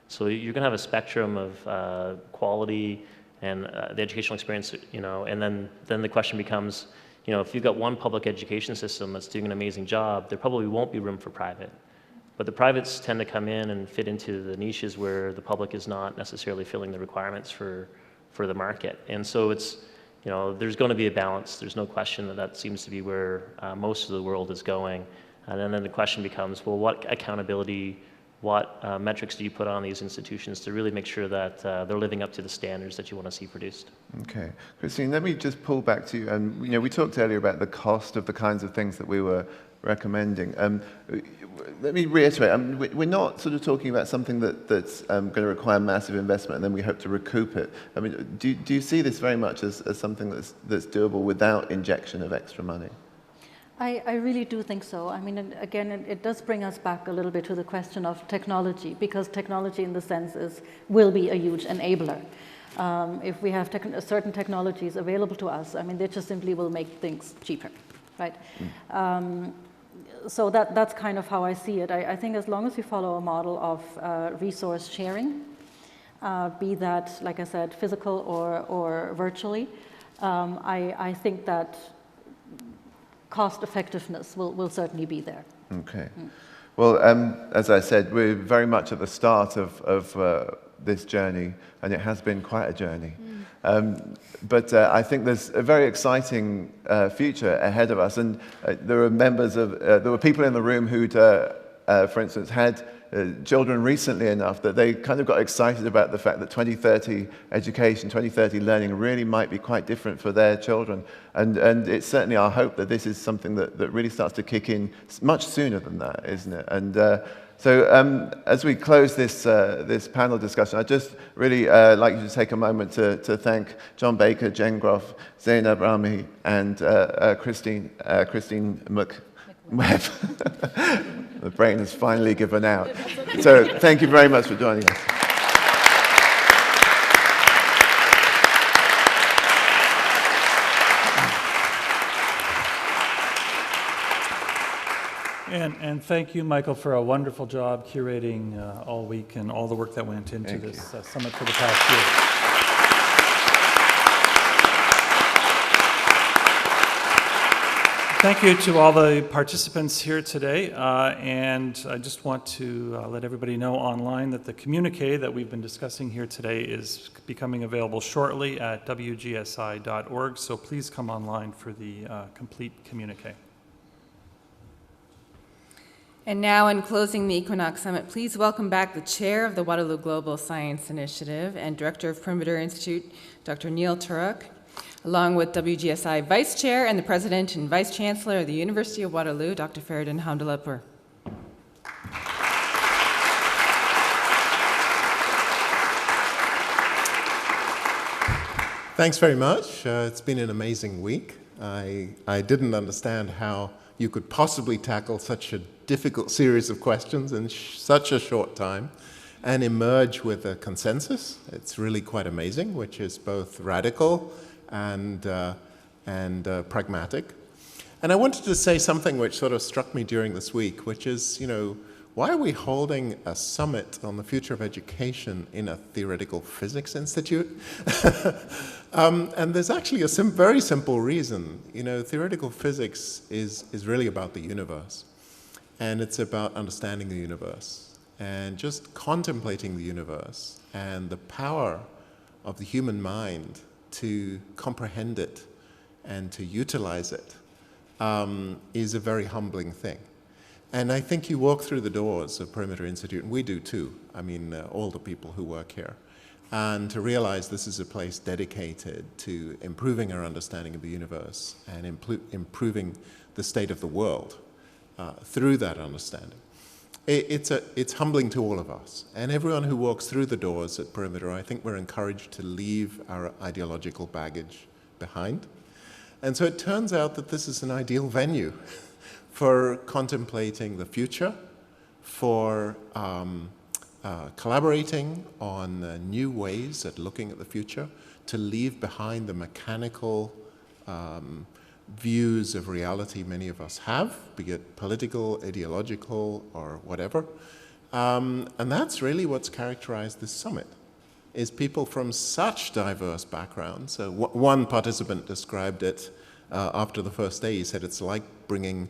[SPEAKER 8] So you're going to have a spectrum of quality and the educational experience, you know, and then the question becomes, you know, if you've got one public education system that's doing an amazing job, there probably won't be room for private. But the privates tend to come in and fit into the niches where the public is not necessarily filling the requirements for the market. And so it's, you know, there's going to be a balance. There's no question that seems to be where most of the world is going. And then the question becomes, well, what accountability, what metrics do you put on these institutions to really make sure that they're living up to the standards that you want to see produced?
[SPEAKER 4] Okay. Christine, let me just pull back to you. And you know, we talked earlier about the cost of the kinds of things that we were recommending. Let me reiterate, we're not sort of talking about something that's going to require massive investment and then we hope to recoup it. I mean, do you see this very much as something that's doable without injection of extra money?
[SPEAKER 6] I really do think so. I mean, and again, it does bring us back a little bit to the question of technology, because technology in the sense will be a huge enabler. If we have certain technologies available to us, I mean, they just simply will make things cheaper, right? So that's kind of how I see it. I think as long as we follow a model of resource sharing, be that, like I said, physical or virtually, I think that cost effectiveness will certainly be there.
[SPEAKER 4] Okay. Well, as I said, we're very much at the start of this journey, and it has been quite a journey. But I think there's a very exciting future ahead of us, and there were people in the room who'd, for instance, had children recently enough that they kind of got excited about the fact that 2030 education, 2030 learning really might be quite different for their children. And it's certainly our hope that this is something that really starts to kick in much sooner than that, isn't it? And so as we close this panel discussion, I'd just really like you to take a moment to thank John Baker, Jen Groff, Zainab Ramahi, and Christine McWebb. The brain has finally given out. So thank you very much for joining us.
[SPEAKER 1] And And thank you, Michael, for a wonderful job curating all week and all the work that went into this summit for the past year. Thank you to all the participants here today, and I just want to let everybody know online that the Communiqué that we've been discussing here today is becoming available shortly at WGSI.org, so please come online for the complete Communiqué.
[SPEAKER 2] And now, in closing the Equinox Summit, please welcome back the chair of the Waterloo Global Science Initiative and director of Perimeter Institute, Dr. Neil Turok, along with WGSI Vice Chair and the President and Vice Chancellor of the University of Waterloo, Dr. Feridun Hamdallahpur.
[SPEAKER 14] Thanks very much. It's been an amazing week. I didn't understand how you could possibly tackle such a difficult series of questions in such a short time and emerge with a consensus. It's really quite amazing, which is both radical and pragmatic. And I wanted to say something which sort of struck me during this week, which is, why are we holding a summit on the future of education in a theoretical physics institute? And there's actually a very simple reason. Theoretical physics is really about the universe. And it's about understanding the universe and just contemplating the universe and the power of the human mind to comprehend it and to utilize it is a very humbling thing. And I think you walk through the doors of Perimeter Institute, and we do too, all the people who work here, and to realize this is a place dedicated to improving our understanding of the universe and improving the state of the world through that understanding. It's humbling to all of us. And everyone who walks through the doors at Perimeter, I think we're encouraged to leave our ideological baggage behind. And so it turns out that this is an ideal venue for contemplating the future, for collaborating on new ways at looking at the future, to leave behind the mechanical views of reality many of us have, be it political, ideological, or whatever. And that's really what's characterized this summit, is people from such diverse backgrounds. So one participant described it after the first day. He said it's like bringing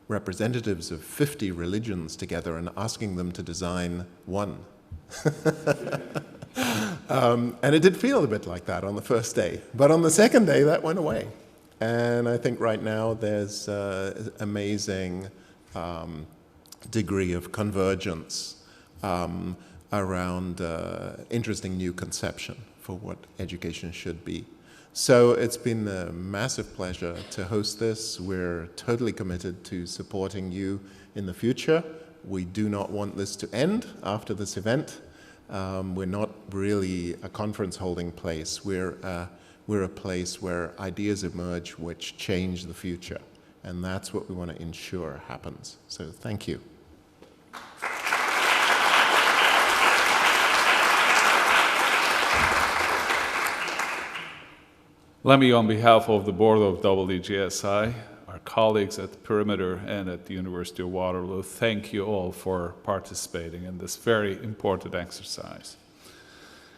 [SPEAKER 14] representatives of 50 religions together and asking them to design one. And it did feel a bit like that on the first day. But on the second day, that went away. And I think right now there's an amazing degree of convergence around interesting new conception for what education should be. So it's been a massive pleasure to host this. We're totally committed to supporting you in the future. We do not want this to end after this event. We're not really a conference holding place. We're a place where ideas emerge which change the future. And that's what we want to ensure happens. So thank you.
[SPEAKER 15] Let me, on behalf of the board of WGSI, our colleagues at the Perimeter and at the University of Waterloo, thank you all for participating in this very important exercise.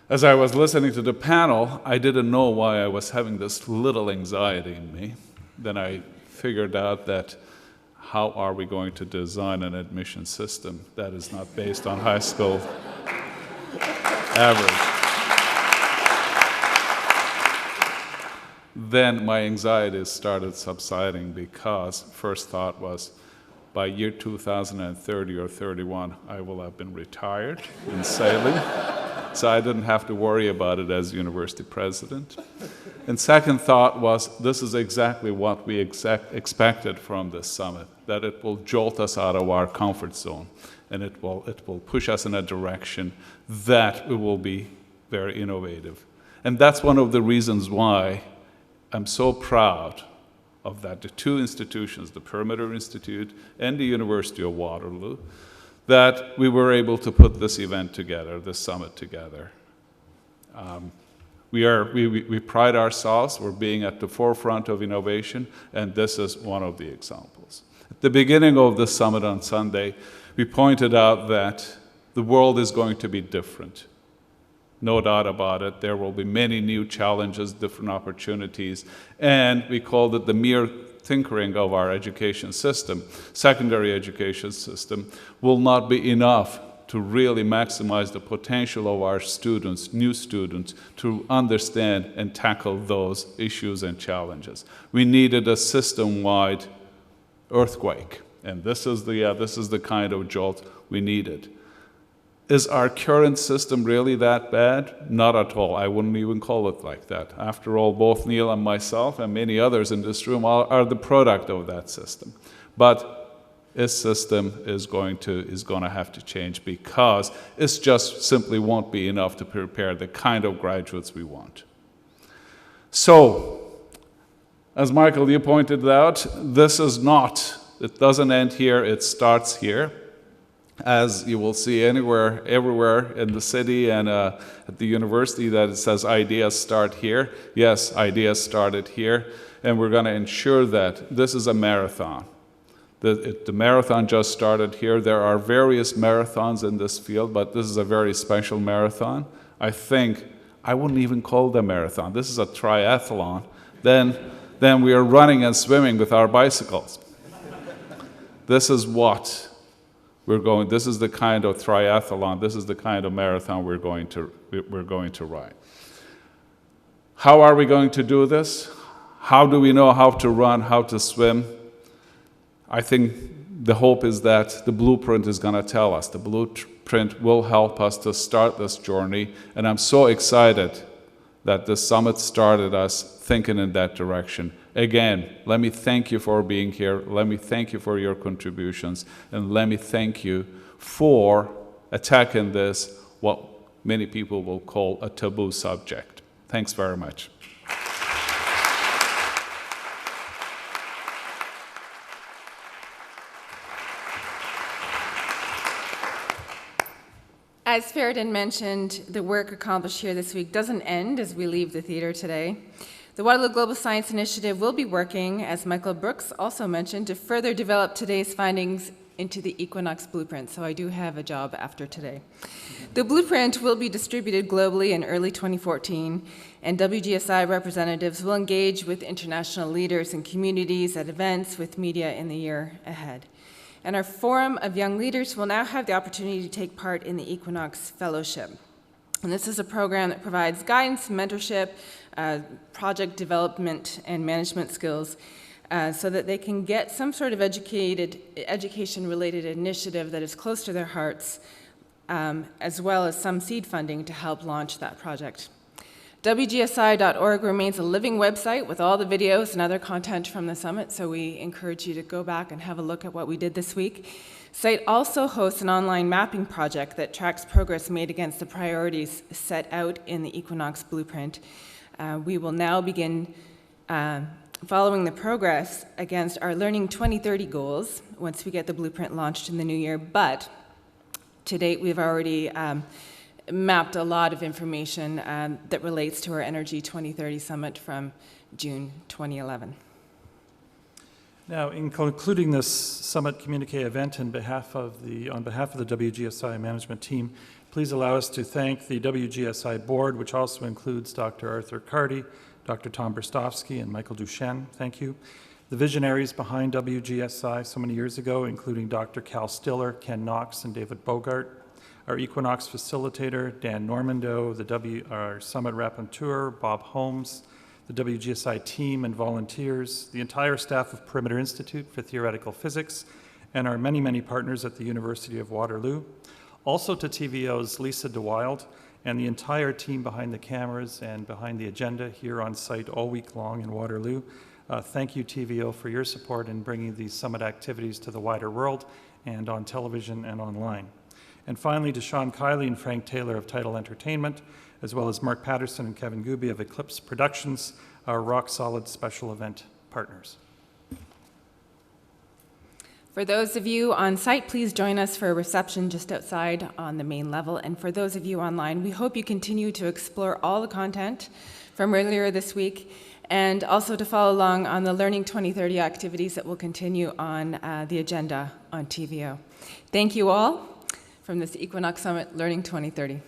[SPEAKER 15] As I was listening to the panel, I didn't know why I was having this little anxiety in me. Then I figured out that how are we going to design an admission system that is not based on high school average? Then my anxiety started subsiding because first thought was, by year 2030 or 31, I will have been retired in sailing, so I didn't have to worry about it as university president. And second thought was, this is exactly what we expected from this summit, that it will jolt us out of our comfort zone, and it will push us in a direction that it will be very innovative. And that's one of the reasons why I'm so proud of that the two institutions, the Perimeter Institute and the University of Waterloo, that we were able to put this event together, this summit together. We pride ourselves for being at the forefront of innovation, and this is one of the examples. the beginning of the summit on Sunday, we pointed out that the world is going to be different. No doubt about it. There will be many new challenges, different opportunities, and we called it the mere tinkering of our education system, secondary education system, will not be enough to really maximize the potential of our students, new students, to understand and tackle those issues and challenges. We needed a system-wide earthquake, and this is the kind of jolt we needed. Is our current system really that bad? Not at all. I wouldn't even call it like that. After all, both Neil and myself and many others in this room are the product of that system. But this system is going to have to change, because it just simply won't be enough to prepare the kind of graduates we want. So, as Michael, you pointed out, it doesn't end here, it starts here. As you will see everywhere in the city and at the university, that it says ideas start here. Yes, ideas started here, and we're going to ensure that this is a marathon. The marathon just started here. There are various marathons in this field, but this is a very special marathon. I wouldn't even call it a marathon. This is a triathlon. Then we are running and swimming with our bicycles. This is what this is the kind of triathlon, this is the kind of marathon we're going to ride. How are we going to do this? How do we know how to run, how to swim? I think the hope is that the blueprint is going to tell us. The blueprint will help us to start this journey, and I'm so excited that the summit started us thinking in that direction. Again, let me thank you for being here. Let me thank you for your contributions. And let me thank you for attacking this, what many people will call a taboo subject. Thanks very much.
[SPEAKER 2] As Faradin mentioned, the work accomplished here this week doesn't end as we leave the theater today. The Waterloo Global Science Initiative will be working, as Michael Brooks also mentioned, to further develop today's findings into the Equinox Blueprint, so I do have a job after today. The blueprint will be distributed globally in early 2014, and WGSI representatives will engage with international leaders and communities at events with media in the year ahead. And our Forum of Young Leaders will now have the opportunity to take part in the Equinox Fellowship. And this is a program that provides guidance, mentorship, project development, and management skills so that they can get some sort of education-related initiative that is close to their hearts, as well as some seed funding to help launch that project. WGSI.org remains a living website with all the videos and other content from the summit, so we encourage you to go back and have a look at what we did this week. Site also hosts an online mapping project that tracks progress made against the priorities set out in the Equinox Blueprint. We will now begin following the progress against our Learning 2030 goals once we get the blueprint launched in the new year, but to date we've already mapped a lot of information that relates to our Energy 2030 Summit from June 2011.
[SPEAKER 1] Now, in concluding this Summit Communiqué event on behalf of the WGSI management team, please allow us to thank the WGSI board, which also includes Dr. Arthur Carty, Dr. Tom Brstovsky, and Michael Duchenne. Thank you. The visionaries behind WGSI so many years ago, including Dr. Cal Stiller, Ken Knox, and David Bogart. Our Equinox facilitator, Dan Normando, our Summit Raconteur, Bob Holmes, the WGSI team and volunteers, the entire staff of Perimeter Institute for Theoretical Physics, and our many, many partners at the University of Waterloo. Also to TVO's Lisa DeWild and the entire team behind the cameras and behind the agenda here on site all week long in Waterloo. Thank you, TVO, for your support in bringing these summit activities to the wider world and on television and online. And finally, to Sean Kiley and Frank Taylor of Tidal Entertainment, as well as Mark Patterson and Kevin Gooby of Eclipse Productions, our rock-solid special event partners.
[SPEAKER 2] For those of you on site, please join us for a reception just outside on the main level. And for those of you online, we hope you continue to explore all the content from earlier this week, and also to follow along on the Learning 2030 activities that will continue on the agenda on TVO. Thank you all from this Equinox Summit Learning 2030.